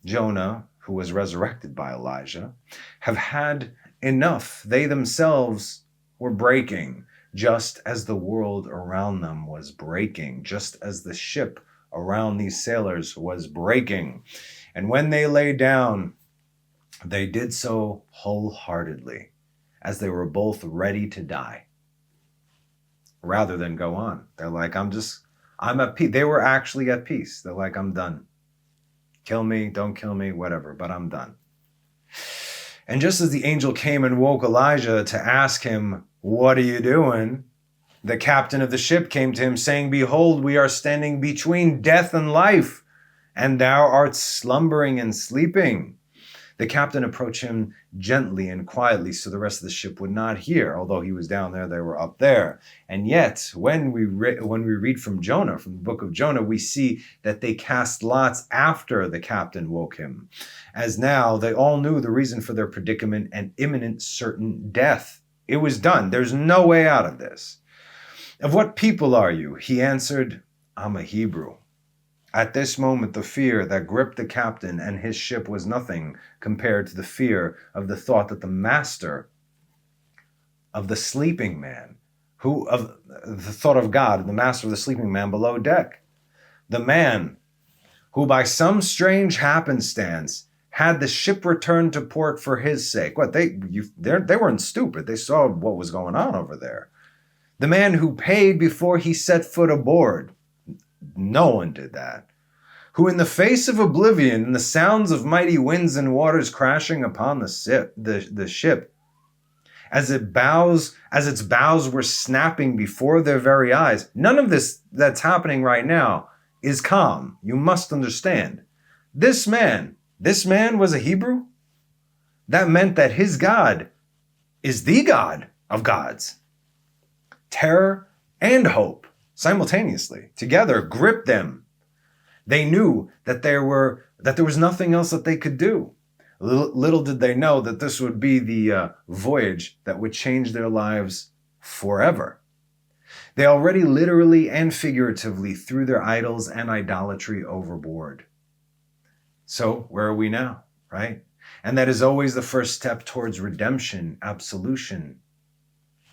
Jonah, who was resurrected by Elijah, have had enough. They themselves were breaking, just as the world around them was breaking, just as the ship around these sailors was breaking. And when they lay down, they did so wholeheartedly, as they were both ready to die, rather than go on. They're like, I'm at peace. They were actually at peace. They're like, I'm done. Kill me, don't kill me, whatever, but I'm done. And just as the angel came and woke Elijah to ask him, what are you doing? The captain of the ship came to him, saying, behold, we are standing between death and life, and thou art slumbering and sleeping. The captain approached him gently and quietly, so the rest of the ship would not hear. Although he was down there, they were up there. And yet, when we read from Jonah, from the book of Jonah, we see that they cast lots after the captain woke him, as now they all knew the reason for their predicament and imminent certain death. It was done. There's no way out of this. Of what people are you? He answered, I'm a Hebrew. At this moment, the fear that gripped the captain and his ship was nothing compared to the fear of the thought that the master of the sleeping man, the thought of God, the master of the sleeping man below deck, the man who by some strange happenstance had the ship returned to port for his sake. What, they weren't stupid. They saw what was going on over there. The man who paid before he set foot aboard. No one did that. Who in the face of oblivion and the sounds of mighty winds and waters crashing upon the ship, as its bows were snapping before their very eyes. None of this that's happening right now is calm. You must understand. This man was a Hebrew. That meant that his God is the God of gods. Terror and hope simultaneously together gripped them. They knew that there was nothing else that they could do. Little did they know that this would be the voyage that would change their lives forever. They already literally and figuratively threw their idols and idolatry overboard. So where are we now, right? And that is always the first step towards redemption, absolution,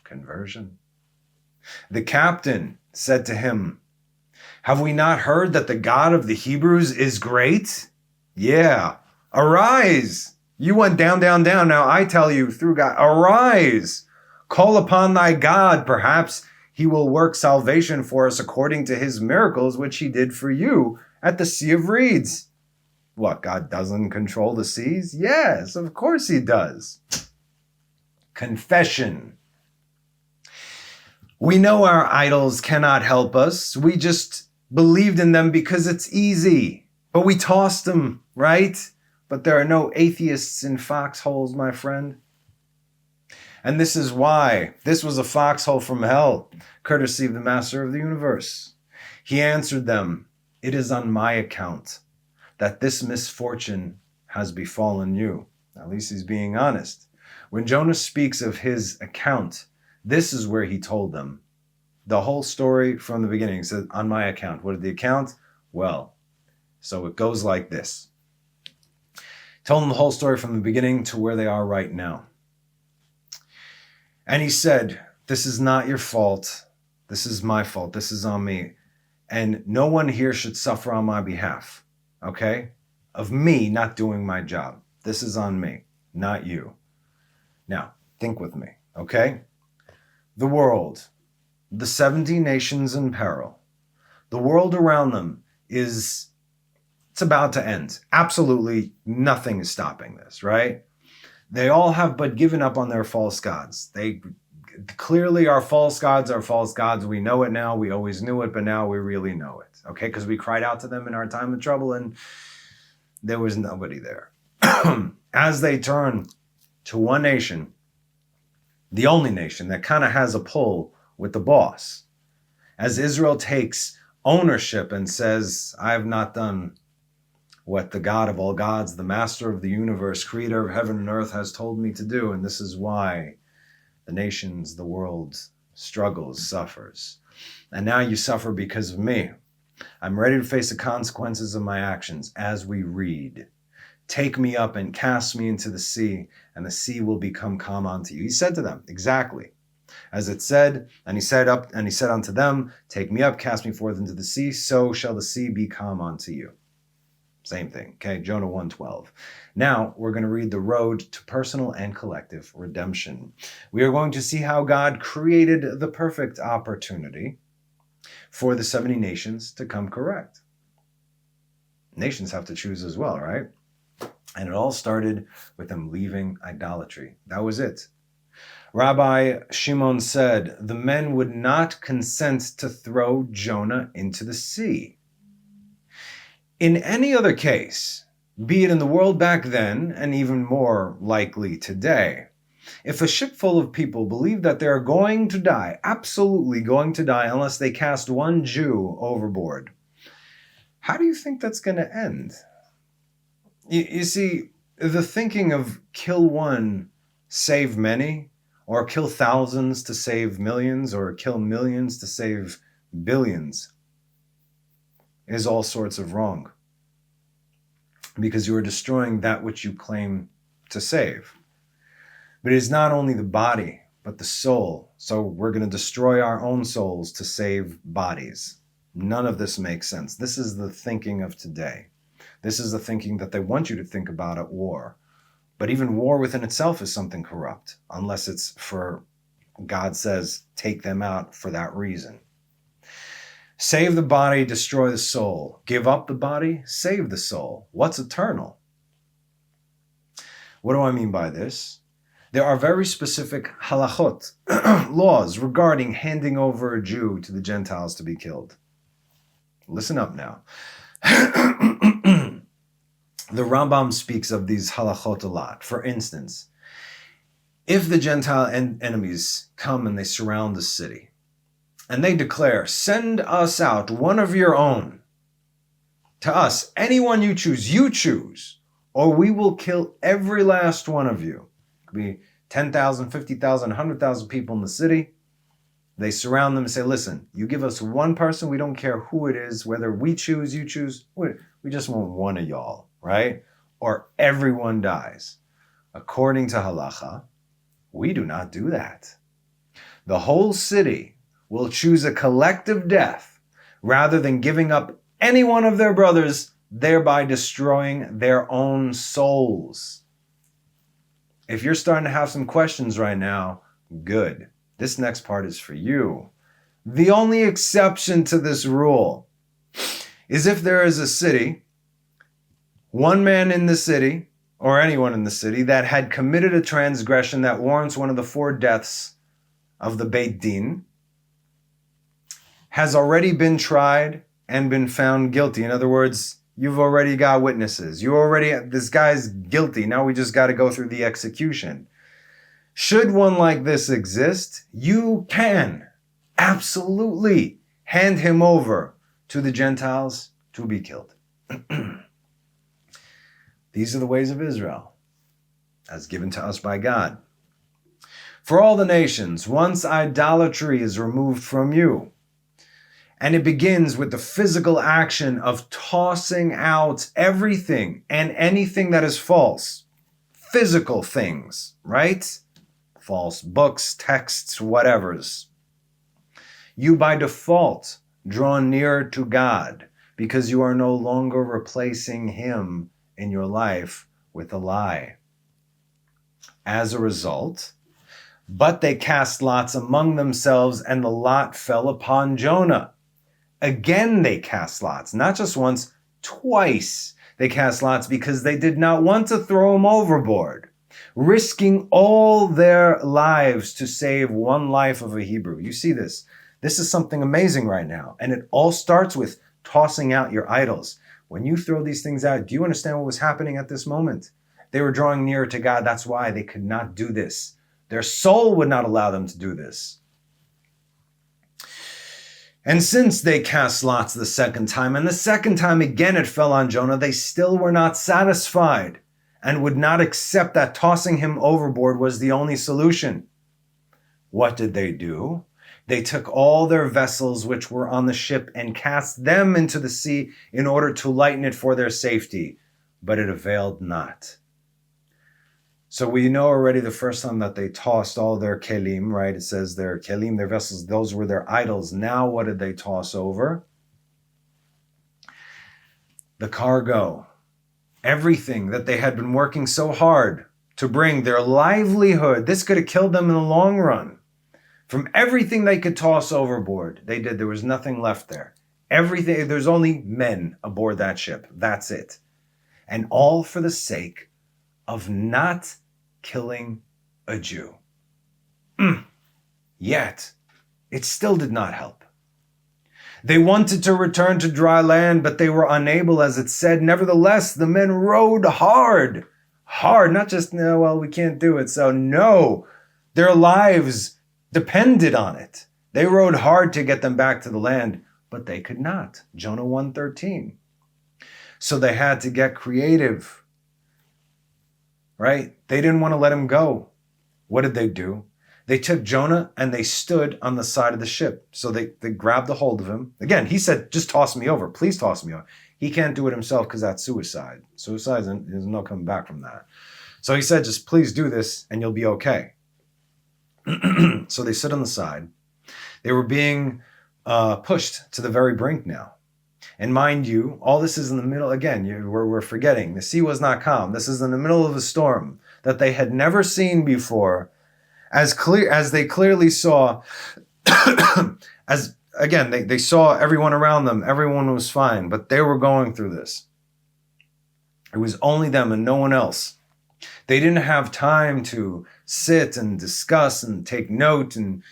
conversion. The captain said to him, have we not heard that the God of the Hebrews is great? Yeah. Arise. You went down, down, down. Now I tell you through God, arise. Call upon thy God. Perhaps he will work salvation for us according to his miracles, which he did for you at the Sea of Reeds. What, God doesn't control the seas? Yes, of course he does. Confession. We know our idols cannot help us. We just believed in them because it's easy. But we tossed them, right? But there are no atheists in foxholes, my friend. And this is why this was a foxhole from hell, courtesy of the Master of the universe. He answered them, "It is on my account that this misfortune has befallen you." At least he's being honest. When Jonah speaks of his account, this is where he told them the whole story from the beginning. He said, on my account. What is the account? Well, so it goes like this. Told them the whole story from the beginning to where they are right now. And he said, this is not your fault. This is my fault. This is on me. And no one here should suffer on my behalf. Okay? Of me not doing my job. This is on me, not you. Now, think with me, okay? The world, the 70 nations in peril, the world around them it's about to end. Absolutely nothing is stopping this, right? They all have but given up on their false gods. They clearly are false gods. We know it now. We always knew it, but now we really know it, okay? Because we cried out to them in our time of trouble and there was nobody there. As they turn to one nation, the only nation that kind of has a pull with the boss, as Israel takes ownership and says, I have not done what the God of all gods, the master of the universe, creator of heaven and earth has told me to do. And this is why the nations, the world struggles, suffers. And now you suffer because of me. I'm ready to face the consequences of my actions as we read. Take me up and cast me into the sea, and the sea will become calm unto you. He said to them, exactly as it said, and he said unto them, take me up, cast me forth into the sea, so shall the sea be calm unto you. Same thing, okay? Jonah 1:12. Now we're going to read the road to personal and collective redemption. We are going to see how God created the perfect opportunity for the 70 nations to come correct. Nations have to choose as well, right? And it all started with them leaving idolatry. That was it. Rabbi Shimon said, the men would not consent to throw Jonah into the sea. In any other case, be it in the world back then, and even more likely today, if a ship full of people believe that they are going to die, absolutely going to die, unless they cast one Jew overboard, how do you think that's going to end? You see, the thinking of kill one, save many, or kill thousands to save millions, or kill millions to save billions, is all sorts of wrong. Because you are destroying that which you claim to save. But it is not only the body, but the soul. So we're going to destroy our own souls to save bodies. None of this makes sense. This is the thinking of today. This is the thinking that they want you to think about at war. But even war within itself is something corrupt, unless it's for, God says, take them out for that reason. Save the body, destroy the soul. Give up the body, save the soul. What's eternal? What do I mean by this? There are very specific halachot, laws regarding handing over a Jew to the Gentiles to be killed. Listen up now. The Rambam speaks of these halachot a lot. For instance, if the Gentile enemies come and they surround the city, and they declare, send us out, one of your own, to us, anyone you choose, or we will kill every last one of you. It could be 10,000, 50,000, 100,000 people in the city. They surround them and say, listen, you give us one person, we don't care who it is, whether we choose, you choose, we just want one of y'all, right? Or everyone dies. According to halacha, we do not do that. The whole city will choose a collective death rather than giving up any one of their brothers, thereby destroying their own souls. If you're starting to have some questions right now, Good. This next part is for you. The only exception to this rule is if there is a city, one man in the city, or anyone in the city, that had committed a transgression that warrants one of the 4 deaths of the Beit Din, has already been tried and been found guilty. In other words, you've already got witnesses. This guy's guilty. Now we just got to go through the execution. Should one like this exist, you can absolutely hand him over to the Gentiles to be killed. These are the ways of Israel, as given to us by God. For all the nations, once idolatry is removed from you, and it begins with the physical action of tossing out everything and anything that is false, physical things, right? False books, texts, whatevers. You by default draw near to God because you are no longer replacing Him in your life with a lie. As a result, but they cast lots among themselves, and the lot fell upon Jonah. Again they cast lots, not just once, twice they cast lots, because they did not want to throw him overboard, risking all their lives to save one life of a Hebrew. You see this. This is something amazing right now. And it all starts with tossing out your idols. When you throw these things out, do you understand what was happening at this moment? They were drawing nearer to God. That's why they could not do this. Their soul would not allow them to do this. And since they cast lots the second time, and the second time again it fell on Jonah, they still were not satisfied and would not accept that tossing him overboard was the only solution. What did they do? They took all their vessels which were on the ship and cast them into the sea in order to lighten it for their safety, but it availed not. So we know already the first time that they tossed all their kelim, right? It says their kelim, their vessels, those were their idols. Now what did they toss over? The cargo. Everything that they had been working so hard to bring, their livelihood. This could have killed them in the long run. From everything they could toss overboard, they did. There was nothing left there. Everything. There's only men aboard that ship. That's it. And all for the sake of not killing a Jew. Yet, it still did not help. They wanted to return to dry land, but they were unable, as it said. Nevertheless, the men rowed hard. Hard, not just, no, well, we can't do it. So no, their lives depended on it. They rowed hard to get them back to the land, but they could not. Jonah 1:13. So they had to get creative, right? They didn't want to let him go. What did they do? They took Jonah and they stood on the side of the ship. So they grabbed a hold of him. Again, he said, just toss me over. Please toss me over. He can't do it himself because that's suicide. Suicide, there's no coming back from that. So he said, just please do this and you'll be okay. So they stood on the side. They were being pushed to the very brink now. And mind you, all this is in the middle, again, we're forgetting. The sea was not calm. This is in the middle of a storm that they had never seen before. As they clearly saw, they saw everyone around them. Everyone was fine, but they were going through this. It was only them and no one else. They didn't have time to sit and discuss and take note and,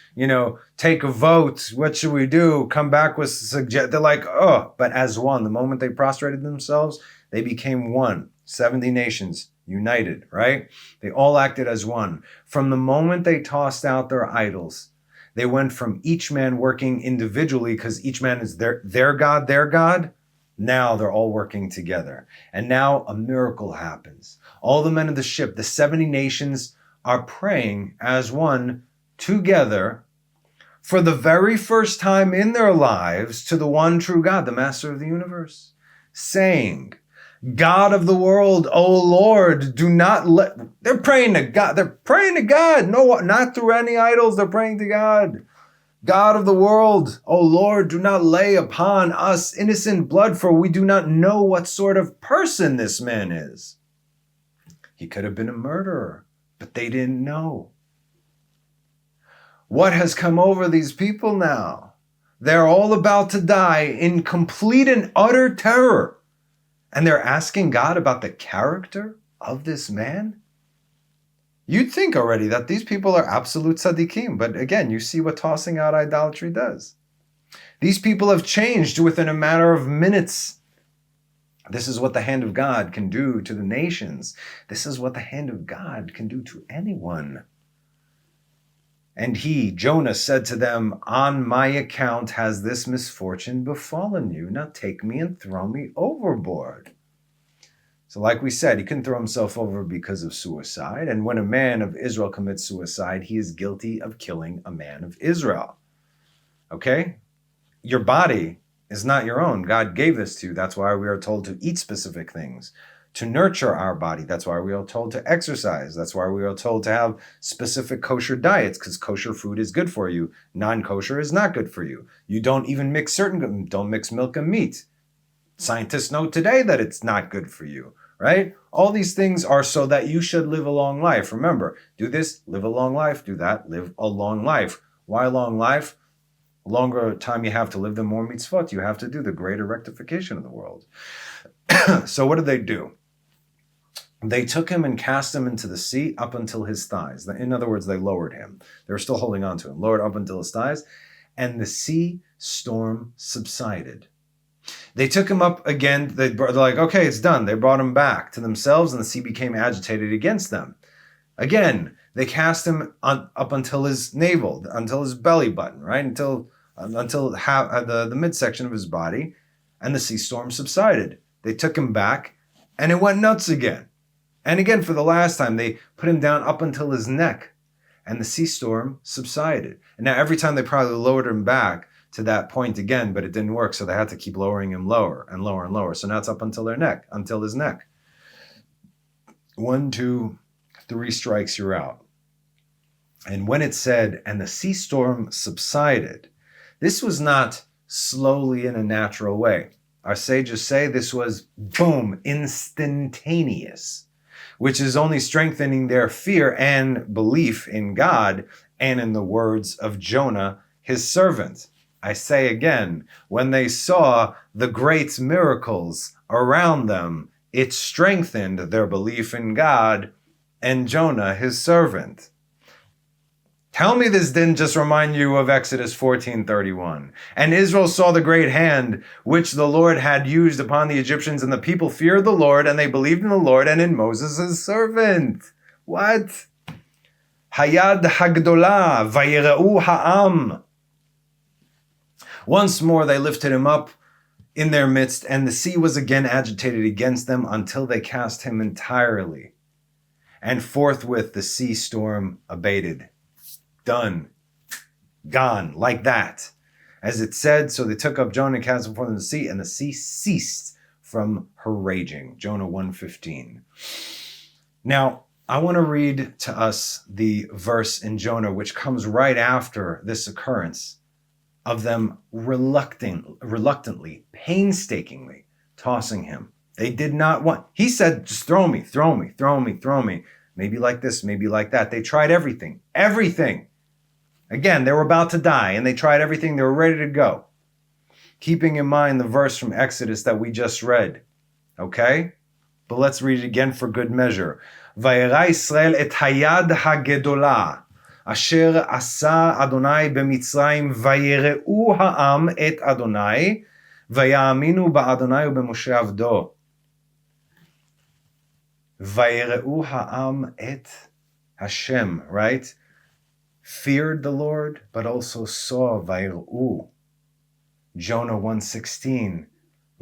take a vote. What should we do? Come back with suggest. They're like, oh, but as one, the moment they prostrated themselves, they became one. 70 nations united, right? They all acted as one. From the moment they tossed out their idols, they went from each man working individually because each man is their God. Now they're all working together. And now a miracle happens. All the men of the ship, the 70 nations, are praying as one together for the very first time in their lives to the one true God, the master of the universe, saying, God of the world, O Lord, do not let... They're praying to God. They're praying to God. No, not through any idols. They're praying to God. God of the world, O Lord, do not lay upon us innocent blood, for we do not know what sort of person this man is. He could have been a murderer, but they didn't know. What has come over these people now? They're all about to die in complete and utter terror. And they're asking God about the character of this man? You'd think already that these people are absolute tzaddikim, but again, you see what tossing out idolatry does. These people have changed within a matter of minutes. This is what the hand of God can do to the nations. This is what the hand of God can do to anyone. And he, Jonah, said to them, on my account has this misfortune befallen you. Now take me and throw me overboard. So like we said, he couldn't throw himself over because of suicide. And when a man of Israel commits suicide, he is guilty of killing a man of Israel. Okay? Your body is not your own. God gave this to you. That's why we are told to eat specific things, to nurture our body. That's why we are told to exercise. That's why we are told to have specific kosher diets, because kosher food is good for you. Non-kosher is not good for you. You don't even mix don't mix milk and meat. Scientists know today that it's not good for you, right? All these things are so that you should live a long life. Remember, do this, live a long life. Do that, live a long life. Why long life? The longer time you have to live, the more mitzvot you have to do, the greater rectification of the world. So what did they do? They took him and cast him into the sea up until his thighs. In other words, they lowered him. They were still holding on to him, lowered up until his thighs, and the sea storm subsided. They took him up again. They're like, okay, it's done. They brought him back to themselves, and the sea became agitated against them. Again, they cast him up until his navel, until his belly button, right? Until the midsection of his body, and the sea storm subsided. They took him back, and it went nuts again. And again, for the last time, they put him down up until his neck, and the sea storm subsided. And now every time they probably lowered him back to that point again, but it didn't work, so they had to keep lowering him lower and lower and lower. So now it's up until their neck, until his neck. 1, 2, 3 strikes, you're out. And when it said, and the sea storm subsided, this was not slowly in a natural way. Our sages say this was, boom, instantaneous, which is only strengthening their fear and belief in God and in the words of Jonah, his servant. I say again, when they saw the great miracles around them, it strengthened their belief in God and Jonah, his servant. Tell me this didn't just remind you of Exodus 14:31. And Israel saw the great hand which the Lord had used upon the Egyptians, and the people feared the Lord, and they believed in the Lord and in Moses his servant. What? Hayad hagdolah, vayira'u ha'am. Once more they lifted him up in their midst, and the sea was again agitated against them until they cast him entirely. And forthwith the sea storm abated. Done. Gone. Like that. As it said, so they took up Jonah and cast him before them in the sea, and the sea ceased from her raging. Jonah 1:15. Now, I want to read to us the verse in Jonah, which comes right after this occurrence of them reluctantly, painstakingly tossing him. They did not want, he said, just throw me, throw me, throw me, throw me. Maybe like this, maybe like that. They tried everything. Again, they were about to die, and they tried everything. They were ready to go. Keeping in mind the verse from Exodus that we just read. Okay? But let's read it again for good measure. Vayera Yisrael et hayad hagedolah, asher asa Adonai b'Mitzrayim, vayireu ha'am et Adonai, vayaminu ba'Adonai u'b'Moshe avdo. Vayireu ha'am et Hashem, right? Feared the Lord, but also saw vayireu. Jonah 1:16.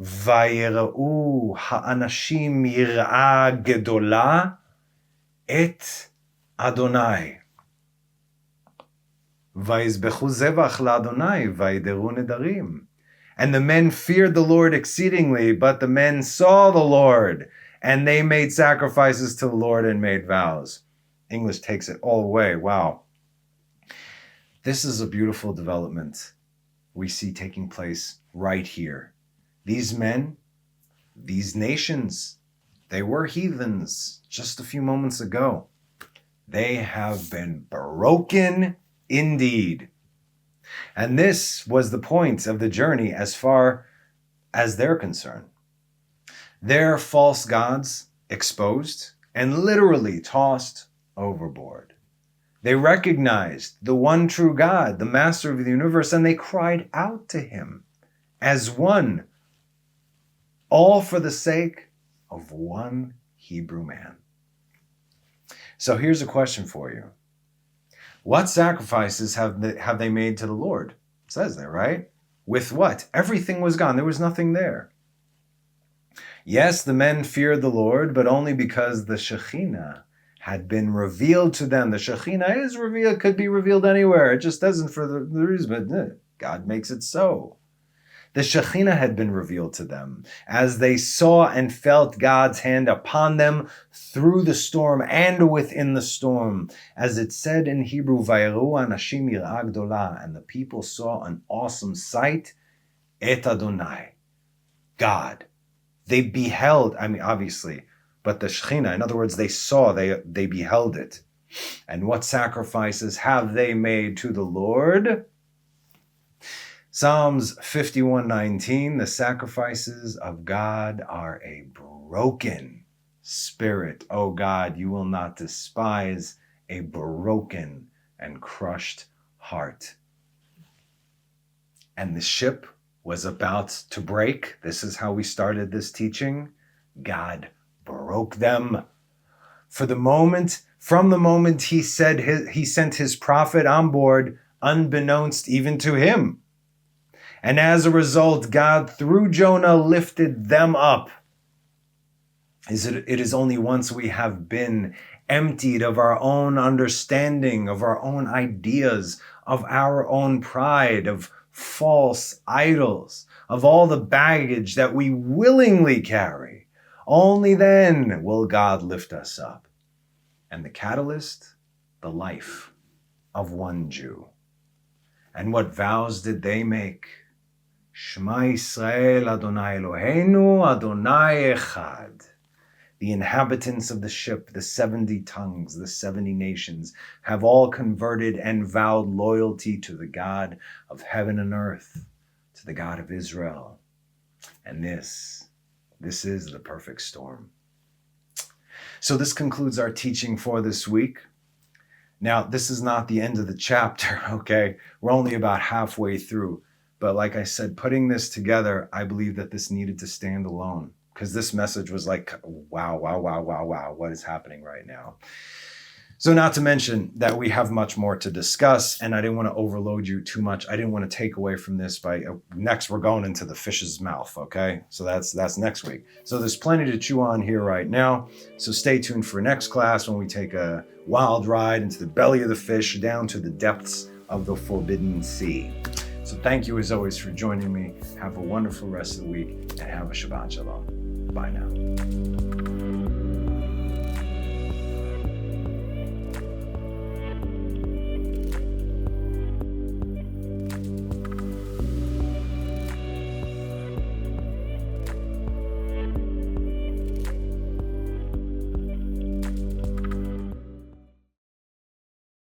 Vayireu ha'anashim yir'a gedolah et Adonai. Vayizbechu zevach la'Adonai vayideru nedarim. And the men feared the Lord exceedingly, but the men saw the Lord, and they made sacrifices to the Lord and made vows. English takes it all away. Wow. This is a beautiful development we see taking place right here. These men, these nations, they were heathens just a few moments ago. They have been broken indeed. And this was the point of the journey as far as they're concerned. Their false gods exposed and literally tossed overboard. They recognized the one true God, the master of the universe, and they cried out to him as one, all for the sake of one Hebrew man. So here's a question for you. What sacrifices have they made to the Lord? It says there, right? With what? Everything was gone. There was nothing there. Yes, the men feared the Lord, but only because the Shekhinah had been revealed to them. The Shekhinah is revealed, could be revealed anywhere. It just doesn't for the reason, but God makes it so. The Shekhinah had been revealed to them as they saw and felt God's hand upon them through the storm and within the storm. As it said in Hebrew, Vayeru anashim yirah gdola, and the people saw an awesome sight, et Adonai, God. They beheld, obviously, but the Shekhinah, in other words, they saw, they beheld it. And what sacrifices have they made to the Lord? Psalms 51:19, the sacrifices of God are a broken spirit. O God, you will not despise a broken and crushed heart. And the ship was about to break. This is how we started this teaching. God broke them. From the moment he said he sent his prophet on board, unbeknownst even to him. And as a result, God, through Jonah, lifted them up. It is only once we have been emptied of our own understanding, of our own ideas, of our own pride, of false idols, of all the baggage that we willingly carry. Only then will God lift us up. And the catalyst, the life of one Jew. And what vows did they make? Shema Yisrael Adonai Eloheinu Adonai Echad. The inhabitants of the ship, the 70 tongues, the 70 nations, have all converted and vowed loyalty to the God of heaven and earth, to the God of Israel. And this is the perfect storm. So this concludes our teaching for this week. Now, this is not the end of the chapter, okay? We're only about halfway through. But like I said, putting this together, I believe that this needed to stand alone. Because this message was like, wow, what is happening right now? So not to mention that we have much more to discuss, and I didn't want to overload you too much. I didn't want to take away from this by, next we're going into the fish's mouth, okay? So that's next week. So there's plenty to chew on here right now. So stay tuned for next class when we take a wild ride into the belly of the fish, down to the depths of the forbidden sea. So thank you as always for joining me. Have a wonderful rest of the week and have a Shabbat Shalom. Bye now.